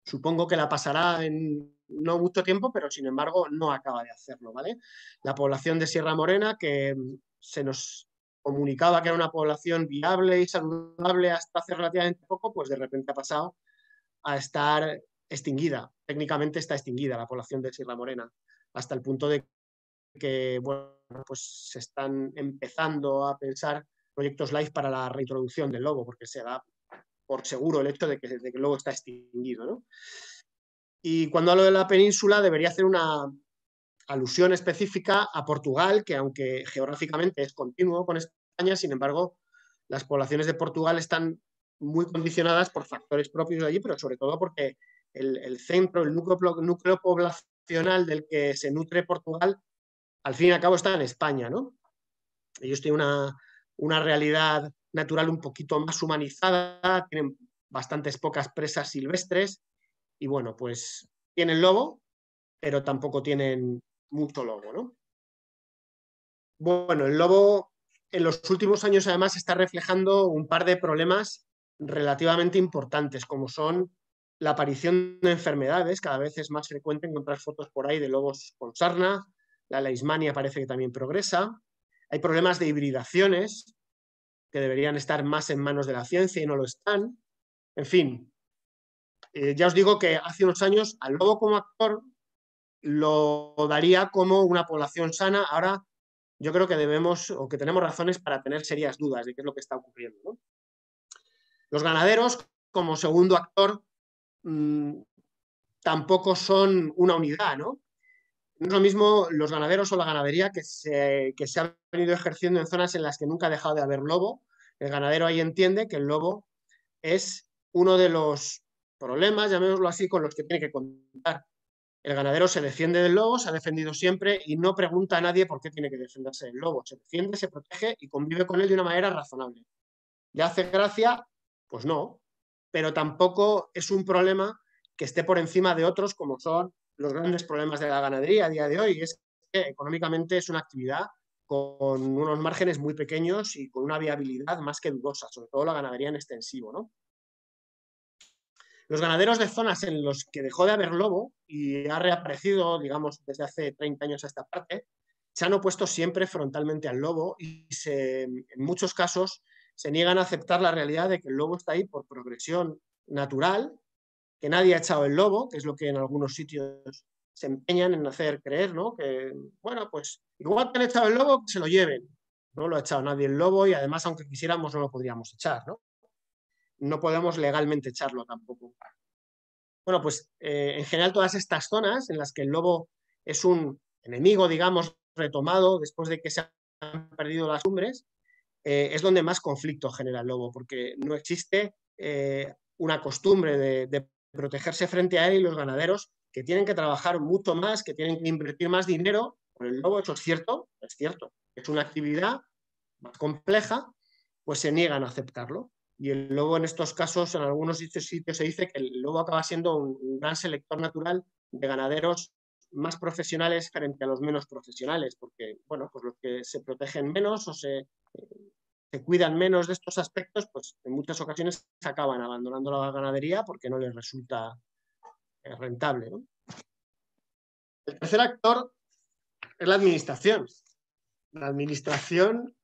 Supongo que la pasará en no mucho tiempo, pero sin embargo no acaba de hacerlo, ¿vale? La población de Sierra Morena, que se nos comunicaba que era una población viable y saludable hasta hace relativamente poco, pues de repente ha pasado a estar extinguida. Técnicamente está extinguida la población de Sierra Morena, hasta el punto de que bueno, pues se están empezando a pensar proyectos LIFE para la reintroducción del lobo, porque se da por seguro el hecho de que el lobo está extinguido, ¿no? Y cuando hablo de la península debería hacer una alusión específica a Portugal, que aunque geográficamente es continuo con España, sin embargo, las poblaciones de Portugal están muy condicionadas por factores propios de allí, pero sobre todo porque el centro, el núcleo poblacional del que se nutre Portugal, al fin y al cabo está en España, ¿no? Ellos tienen una realidad natural un poquito más humanizada, tienen bastantes pocas presas silvestres y bueno, pues tienen lobo, pero tampoco tienen mucho lobo, ¿no? Bueno, el lobo en los últimos años además está reflejando un par de problemas relativamente importantes, como son la aparición de enfermedades. Cada vez es más frecuente encontrar fotos por ahí de lobos con sarna, la leishmania parece que también progresa. Hay problemas de hibridaciones que deberían estar más en manos de la ciencia y no lo están. En fin, ya os digo que hace unos años al lobo como actor lo daría como una población sana. Ahora yo creo que debemos o que tenemos razones para tener serias dudas de qué es lo que está ocurriendo, ¿no? Los ganaderos, como segundo actor, tampoco son una unidad, ¿no? No es lo mismo los ganaderos o la ganadería que se ha venido ejerciendo en zonas en las que nunca ha dejado de haber lobo. El ganadero ahí entiende que el lobo es uno de los problemas, llamémoslo así, con los que tiene que contar. El ganadero se defiende del lobo, se ha defendido siempre y no pregunta a nadie por qué tiene que defenderse del lobo. Se defiende, se protege y convive con él de una manera razonable. ¿Le hace gracia? Pues no, pero tampoco es un problema que esté por encima de otros como son los grandes problemas de la ganadería a día de hoy. Es que económicamente es una actividad con unos márgenes muy pequeños y con una viabilidad más que dudosa, sobre todo la ganadería en extensivo, ¿no? Los ganaderos de zonas en los que dejó de haber lobo y ha reaparecido, digamos, desde hace 30 años a esta parte, se han opuesto siempre frontalmente al lobo y en muchos casos se niegan a aceptar la realidad de que el lobo está ahí por progresión natural, que nadie ha echado el lobo, que es lo que en algunos sitios se empeñan en hacer creer, ¿no? Que, bueno, pues igual que han echado el lobo, que se lo lleven. No lo ha echado nadie el lobo y además, aunque quisiéramos, no lo podríamos echar, ¿no? No podemos legalmente echarlo tampoco. Bueno, pues en general todas estas zonas en las que el lobo es un enemigo, digamos, retomado después de que se han perdido las cumbres, es donde más conflicto genera el lobo, porque no existe una costumbre de protegerse frente a él y los ganaderos que tienen que trabajar mucho más, que tienen que invertir más dinero por el lobo, eso es cierto, es una actividad más compleja, pues se niegan a aceptarlo. Y el lobo en estos casos, en algunos sitios se dice que el lobo acaba siendo un gran selector natural de ganaderos más profesionales frente a los menos profesionales, porque, bueno, pues los que se protegen menos o se se cuidan menos de estos aspectos, pues en muchas ocasiones acaban abandonando la ganadería porque no les resulta rentable, ¿no? El tercer actor es la administración. La administración,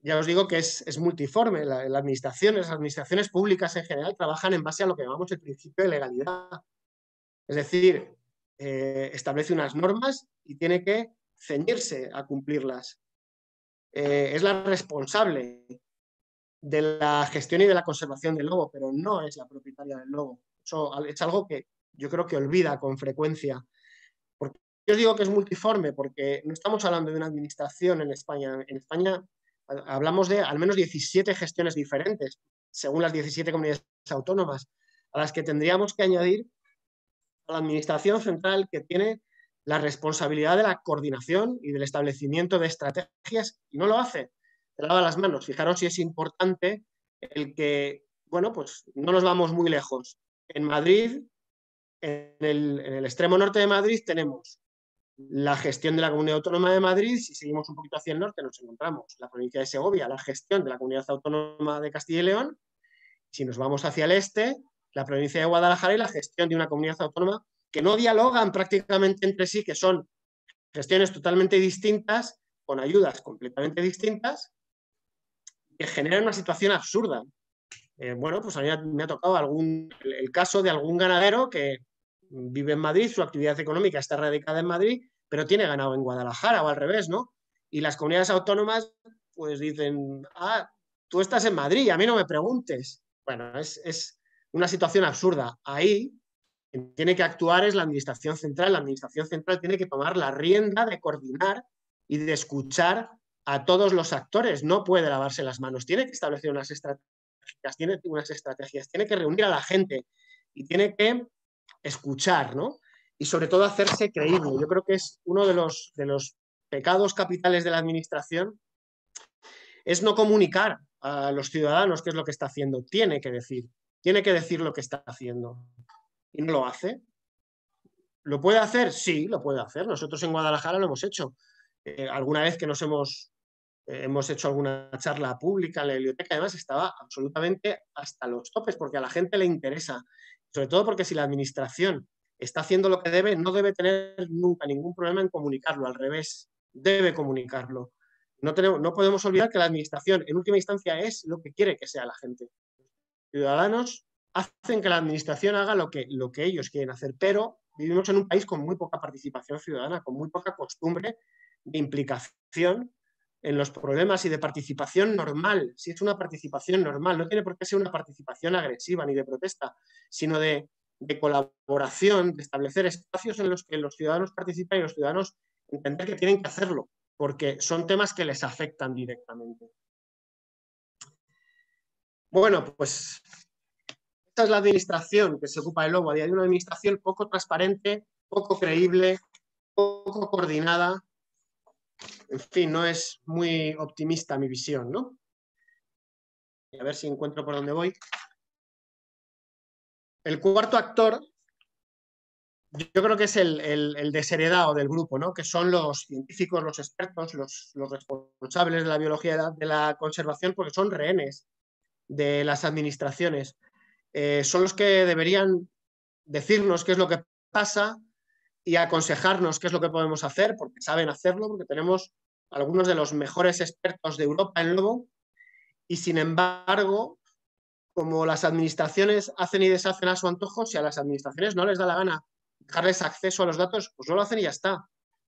ya os digo que es multiforme. Las administraciones públicas en general trabajan en base a lo que llamamos el principio de legalidad. Es decir, establece unas normas y tiene que ceñirse a cumplirlas. Es la responsable de la gestión y de la conservación del lobo, pero no es la propietaria del lobo. Eso es algo que yo creo que olvida con frecuencia. ¿Por qué os digo que es multiforme? Porque no estamos hablando de una administración en España. En España hablamos de al menos 17 gestiones diferentes, según las 17 comunidades autónomas, a las que tendríamos que añadir a la administración central, que tiene la responsabilidad de la coordinación y del establecimiento de estrategias, y no lo hace. Se lava las manos. Fijaros si es importante el que, bueno, pues no nos vamos muy lejos. En Madrid, en el extremo norte de Madrid, tenemos la gestión de la Comunidad Autónoma de Madrid. Si seguimos un poquito hacia el norte, nos encontramos la provincia de Segovia, la gestión de la Comunidad Autónoma de Castilla y León. Si nos vamos hacia el este, la provincia de Guadalajara y la gestión de una comunidad autónoma que no dialogan prácticamente entre sí, que son gestiones totalmente distintas, con ayudas completamente distintas, que generan una situación absurda. Bueno, pues a mí me ha tocado el caso de algún ganadero que vive en Madrid, su actividad económica está radicada en Madrid, pero tiene ganado en Guadalajara o al revés, ¿no? Y las comunidades autónomas pues dicen, tú estás en Madrid, a mí no me preguntes. Bueno, es una situación absurda. Ahí quien tiene que actuar es la administración central. La administración central tiene que tomar la rienda de coordinar y de escuchar a todos los actores. No puede lavarse las manos. Tiene que establecer unas estrategias, tiene que reunir a la gente y tiene que escuchar, ¿no? Y sobre todo hacerse creíble. Yo creo que es uno de los pecados capitales de la administración, es no comunicar a los ciudadanos qué es lo que está haciendo. Tiene que decir lo que está haciendo. Y no lo hace. ¿Lo puede hacer? Sí, lo puede hacer. Nosotros en Guadalajara lo hemos hecho. Alguna vez que nos hemos hecho alguna charla pública en la biblioteca, además estaba absolutamente hasta los topes, porque a la gente le interesa. Sobre todo porque si la administración está haciendo lo que debe, no debe tener nunca ningún problema en comunicarlo. Al revés, debe comunicarlo. No podemos olvidar que la administración, en última instancia, es lo que quiere que sea la gente. Ciudadanos hacen que la administración haga lo que ellos quieren hacer, pero vivimos en un país con muy poca participación ciudadana, con muy poca costumbre de implicación en los problemas y de participación normal. Si es una participación normal, no tiene por qué ser una participación agresiva ni de protesta, sino de colaboración, de establecer espacios en los que los ciudadanos participan y los ciudadanos entender que tienen que hacerlo, porque son temas que les afectan directamente. Bueno, pues esta es la administración que se ocupa del lobo. Hay una administración poco transparente, poco creíble, poco coordinada. En fin, no es muy optimista mi visión, ¿no? A ver si encuentro por dónde voy. El cuarto actor, yo creo que es el desheredado del grupo, ¿no? Que son los científicos, los expertos, los responsables de la biología de la conservación, porque son rehenes de las administraciones. Son los que deberían decirnos qué es lo que pasa y aconsejarnos qué es lo que podemos hacer, porque saben hacerlo, porque tenemos algunos de los mejores expertos de Europa en lobo, y sin embargo, como las administraciones hacen y deshacen a su antojo, si a las administraciones no les da la gana dejarles acceso a los datos, pues no lo hacen y ya está.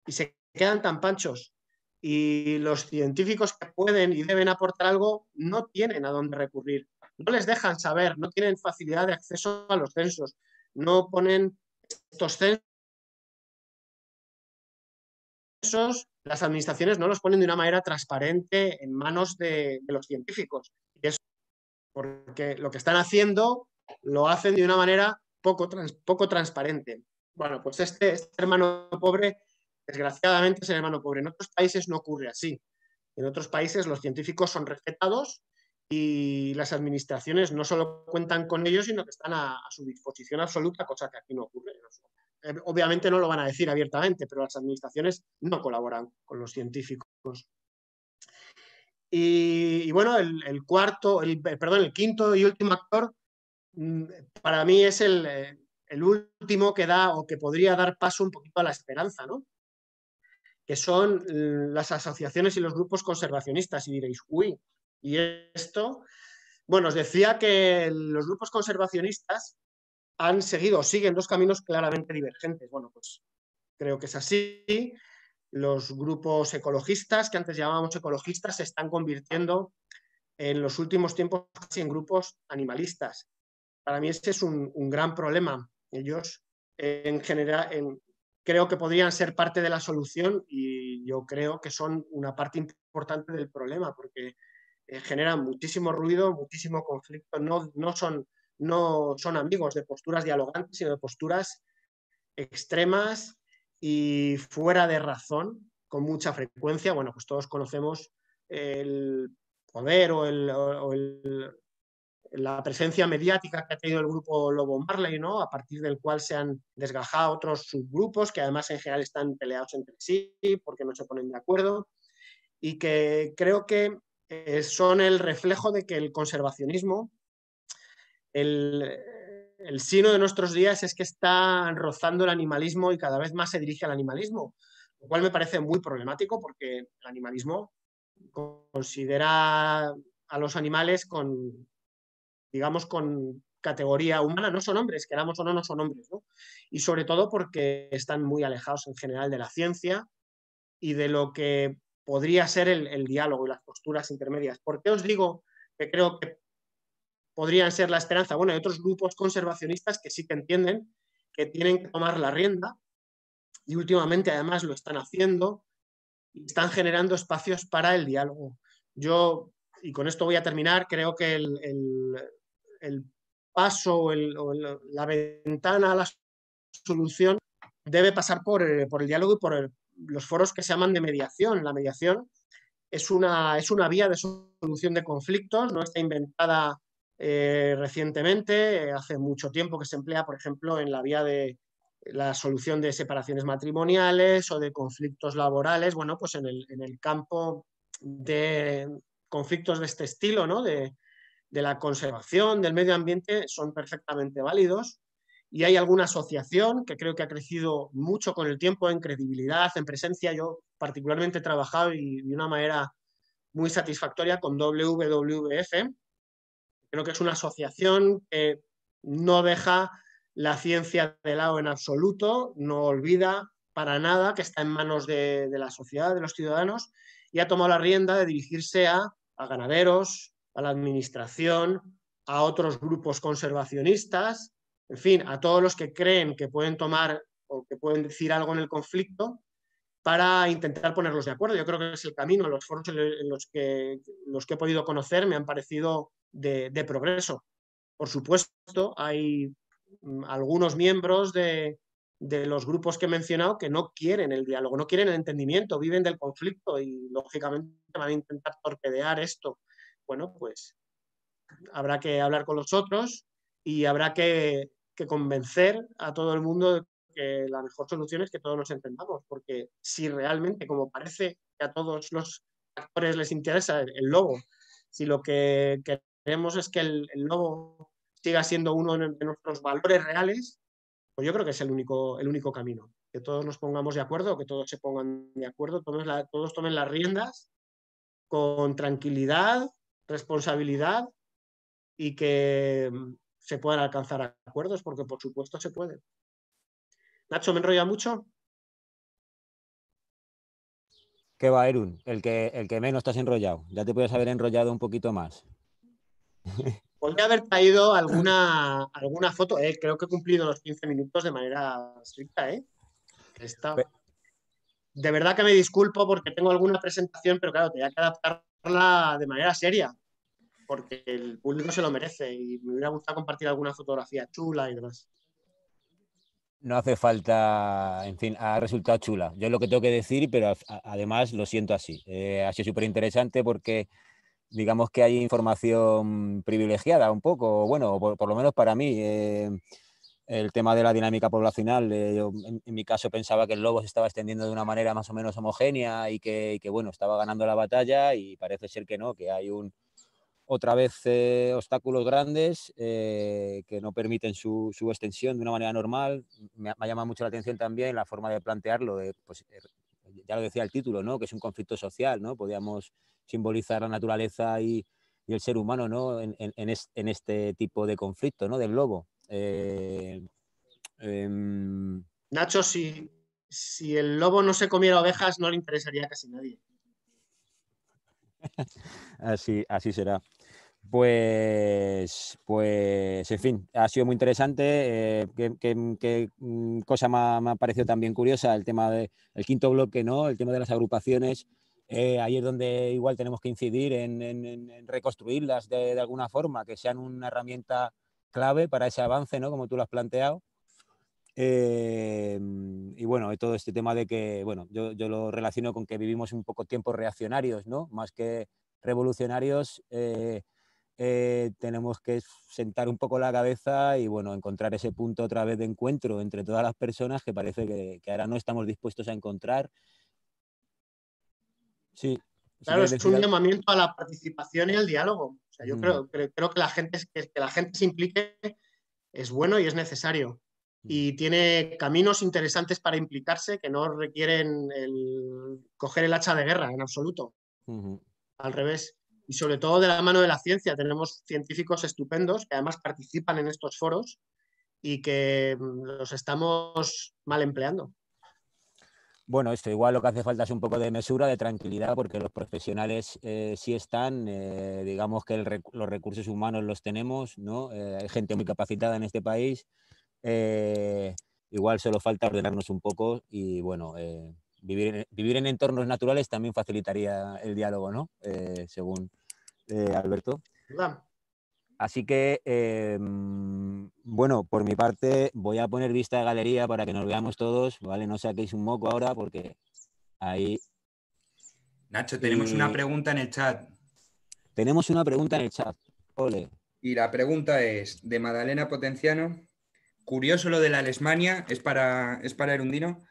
Y se quedan tan panchos. Y los científicos que pueden y deben aportar algo no tienen a dónde recurrir. No les dejan saber, no tienen facilidad de acceso a los censos, no ponen estos censos, las administraciones no los ponen de una manera transparente en manos de los científicos. Y eso porque lo que están haciendo lo hacen de una manera poco transparente. Bueno, pues este hermano pobre, desgraciadamente es el hermano pobre. En otros países no ocurre así. En otros países los científicos son respetados y las administraciones no solo cuentan con ellos, sino que están a su disposición absoluta, cosa que aquí no ocurre. Obviamente no lo van a decir abiertamente, pero las administraciones no colaboran con los científicos. Y bueno, el quinto y último actor, para mí es el último que da o que podría dar paso un poquito a la esperanza, ¿no? Que son las asociaciones y los grupos conservacionistas. Y diréis, uy, ¿y esto? Bueno, os decía que los grupos conservacionistas han seguido o siguen dos caminos claramente divergentes. Bueno, pues creo que es así. Los grupos ecologistas, que antes llamábamos ecologistas, se están convirtiendo en los últimos tiempos casi en grupos animalistas. Para mí ese es un gran problema. Ellos, en general, creo que podrían ser parte de la solución y yo creo que son una parte importante del problema porque generan muchísimo ruido, muchísimo conflicto. No son amigos de posturas dialogantes, sino de posturas extremas y fuera de razón, con mucha frecuencia. Bueno, pues todos conocemos el poder o la presencia mediática que ha tenido el grupo Lobo Marley, ¿no? A partir del cual se han desgajado otros subgrupos que además en general están peleados entre sí porque no se ponen de acuerdo y que creo que son el reflejo de que el conservacionismo, el sino de nuestros días es que está rozando el animalismo y cada vez más se dirige al animalismo, lo cual me parece muy problemático porque el animalismo considera a los animales digamos, con categoría humana, no son hombres, queramos o no, no son hombres, ¿no? Y sobre todo porque están muy alejados en general de la ciencia y de lo que podría ser el diálogo y las posturas intermedias. ¿Por qué os digo que creo que podrían ser la esperanza? Bueno, hay otros grupos conservacionistas que sí que entienden que tienen que tomar la rienda y últimamente además lo están haciendo y están generando espacios para el diálogo. Yo, y con esto voy a terminar, creo que el paso o la ventana a la solución debe pasar por el diálogo y por los foros que se llaman de mediación. La mediación es una vía de solución de conflictos, no está inventada recientemente, hace mucho tiempo que se emplea, por ejemplo, en la vía de la solución de separaciones matrimoniales o de conflictos laborales, bueno, pues en el campo de conflictos de este estilo, ¿no? De la conservación, del medio ambiente, son perfectamente válidos. Y hay alguna asociación que creo que ha crecido mucho con el tiempo en credibilidad, en presencia. Yo particularmente he trabajado y de una manera muy satisfactoria con WWF. Creo que es una asociación que no deja la ciencia de lado en absoluto, no olvida para nada que está en manos de la sociedad, de los ciudadanos, y ha tomado la rienda de dirigirse a ganaderos, a la administración, a otros grupos conservacionistas, en fin, a todos los que creen que pueden tomar o que pueden decir algo en el conflicto para intentar ponerlos de acuerdo. Yo creo que es el camino. Los foros en los que he podido conocer me han parecido de progreso. Por supuesto, hay algunos miembros de los grupos que he mencionado que no quieren el diálogo, no quieren el entendimiento, viven del conflicto y lógicamente van a intentar torpedear esto. Bueno, pues habrá que hablar con los otros y habrá que convencer a todo el mundo de que la mejor solución es que todos nos entendamos, porque si realmente, como parece que a todos los actores les interesa el lobo, si lo que queremos es que el lobo siga siendo uno de nuestros valores reales, pues yo creo que es el único camino. Que todos nos pongamos de acuerdo, que todos se pongan de acuerdo, todos tomen las riendas con tranquilidad, responsabilidad y que se puedan alcanzar acuerdos, porque por supuesto se puede. Nacho, ¿me enrolla mucho? ¿Qué va, Erun? El que menos estás enrollado. Ya te puedes haber enrollado un poquito más. Podría haber traído alguna foto. Creo que he cumplido los 15 minutos de manera estricta. De verdad que me disculpo porque tengo alguna presentación, pero claro, tenía que adaptarla de manera seria, porque el público se lo merece y me hubiera gustado compartir alguna fotografía chula y demás. No hace falta, en fin, ha resultado chula. Yo es lo que tengo que decir, pero además lo siento así. Ha sido súper interesante porque digamos que hay información privilegiada un poco, bueno, por lo menos para mí. el tema de la dinámica poblacional. Yo, en mi caso, pensaba que el lobo se estaba extendiendo de una manera más o menos homogénea y que bueno, estaba ganando la batalla, y parece ser que no, que hay otra vez obstáculos grandes que no permiten su extensión de una manera normal. Me ha llamado mucho la atención también la forma de plantearlo, pues, ya lo decía el título, ¿no? Que es un conflicto social, ¿no? Podíamos simbolizar la naturaleza y el ser humano, ¿no? en este tipo de conflicto, ¿no? Del lobo. Nacho, si el lobo no se comiera ovejas, no le interesaría a casi nadie. Así será. Pues, en fin, ha sido muy interesante. ¿Qué cosa me ha parecido también curiosa? El tema del quinto bloque, ¿no? El tema de las agrupaciones. Ahí es donde igual tenemos que incidir en reconstruirlas de alguna forma, que sean una herramienta clave para ese avance, ¿no? Como tú lo has planteado. Y bueno, todo este tema de que, bueno, yo lo relaciono con que vivimos un poco tiempos reaccionarios, ¿no? Más que revolucionarios. Tenemos que sentar un poco la cabeza y, bueno, encontrar ese punto otra vez de encuentro entre todas las personas que parece que ahora no estamos dispuestos a encontrar. Sí. Claro, es un llamamiento a la participación y al diálogo. O sea, yo creo que la gente se implique es bueno y es necesario. Y tiene caminos interesantes para implicarse que no requieren coger el hacha de guerra en absoluto. Al revés. Y sobre todo de la mano de la ciencia. Tenemos científicos estupendos que además participan en estos foros y que los estamos mal empleando. Bueno, esto igual lo que hace falta es un poco de mesura, de tranquilidad, porque los profesionales sí están, digamos que los recursos humanos los tenemos, ¿no? Hay gente muy capacitada en este país. Igual solo falta ordenarnos un poco y, bueno, vivir en entornos naturales también facilitaría el diálogo, ¿no? Según Alberto. ¿Verdad? Así que, bueno, por mi parte voy a poner vista de galería para que nos veamos todos, ¿vale? No saquéis un moco ahora porque ahí... Nacho, tenemos una pregunta en el chat. Tenemos una pregunta en el chat. Ole. Y la pregunta es de Madalena Potenciano. Curioso lo de la Alemania, es para Erundino.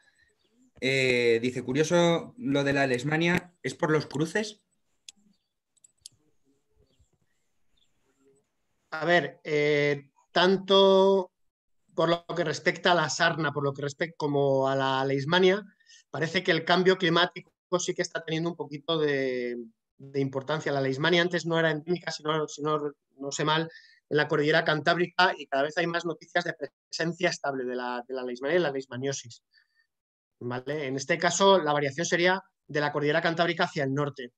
Dice, curioso lo de la Alemania, ¿es por los cruces? A ver, tanto por lo que respecta a la sarna, por lo que respecta como a la leishmania, parece que el cambio climático sí que está teniendo un poquito de importancia. La leishmania antes no era endémica, si no sé mal, en la cordillera cantábrica, y cada vez hay más noticias de presencia estable de la leishmania y la leishmaniosis. ¿Vale? En este caso, la variación sería de la cordillera cantábrica hacia el norte.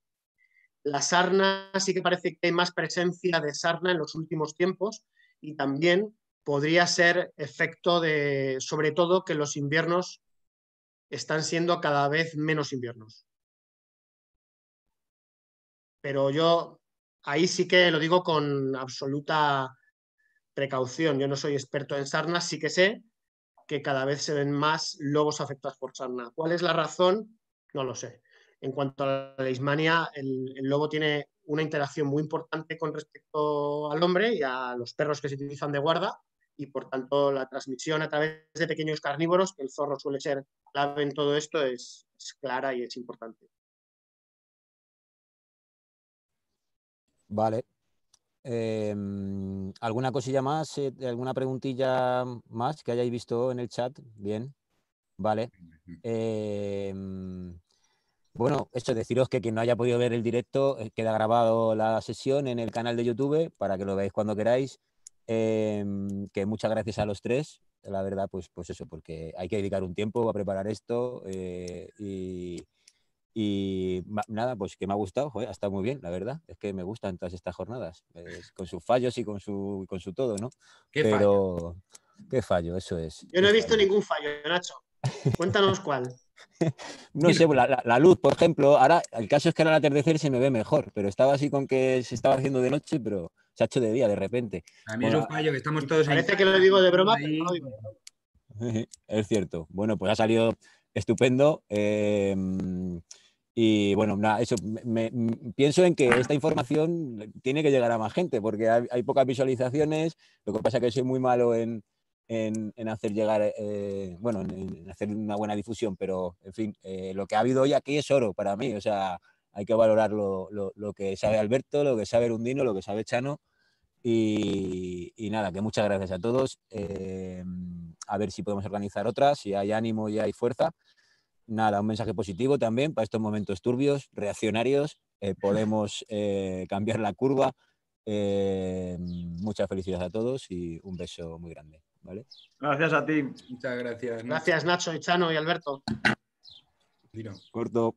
La sarna sí que parece que hay más presencia de sarna en los últimos tiempos, y también podría ser efecto de, sobre todo, que los inviernos están siendo cada vez menos inviernos. Pero yo ahí sí que lo digo con absoluta precaución. Yo no soy experto en sarna, sí que sé que cada vez se ven más lobos afectados por sarna. ¿Cuál es la razón? No lo sé. En cuanto a la leishmania, el lobo tiene una interacción muy importante con respecto al hombre y a los perros que se utilizan de guarda, y por tanto la transmisión a través de pequeños carnívoros, que el zorro suele ser clave en todo esto, es clara y es importante. Vale. ¿Alguna cosilla más? ¿Alguna preguntilla más que hayáis visto en el chat? Bien. Vale. Bueno, esto, deciros que quien no haya podido ver el directo, queda grabado la sesión en el canal de YouTube para que lo veáis cuando queráis. Que muchas gracias a los tres, la verdad, pues eso, porque hay que dedicar un tiempo a preparar esto y nada, pues que me ha gustado, joder, ha estado muy bien, la verdad, es que me gustan todas estas jornadas, con sus fallos y con su todo, ¿no? ¿Qué fallo? ¿Qué fallo? Eso es. Yo no he visto ningún fallo, Nacho. Cuéntanos cuál. No sé, la luz, por ejemplo, ahora el caso es que ahora al atardecer se me ve mejor, pero estaba así con que se estaba haciendo de noche, pero se ha hecho de día de repente. A mí es un fallo que estamos todos Parece que lo digo de broma, pero no lo digo. Es cierto. Bueno, pues ha salido estupendo. Y bueno, nada, eso, pienso en que esta información tiene que llegar a más gente, porque hay pocas visualizaciones. Lo que pasa es que soy muy malo en en hacer llegar, bueno, en hacer una buena difusión, pero en fin, lo que ha habido hoy aquí es oro para mí, o sea, hay que valorar lo que sabe Alberto, lo que sabe Erundino, lo que sabe Chano, y nada, que muchas gracias a todos, a ver si podemos organizar otras, si hay ánimo y hay fuerza. Nada, un mensaje positivo también para estos momentos turbios, reaccionarios, podemos cambiar la curva. Muchas felicidades a todos y un beso muy grande, ¿vale? Gracias a ti. Muchas gracias. Gracias, Nacho, y Chano y Alberto. Nacho. Corto.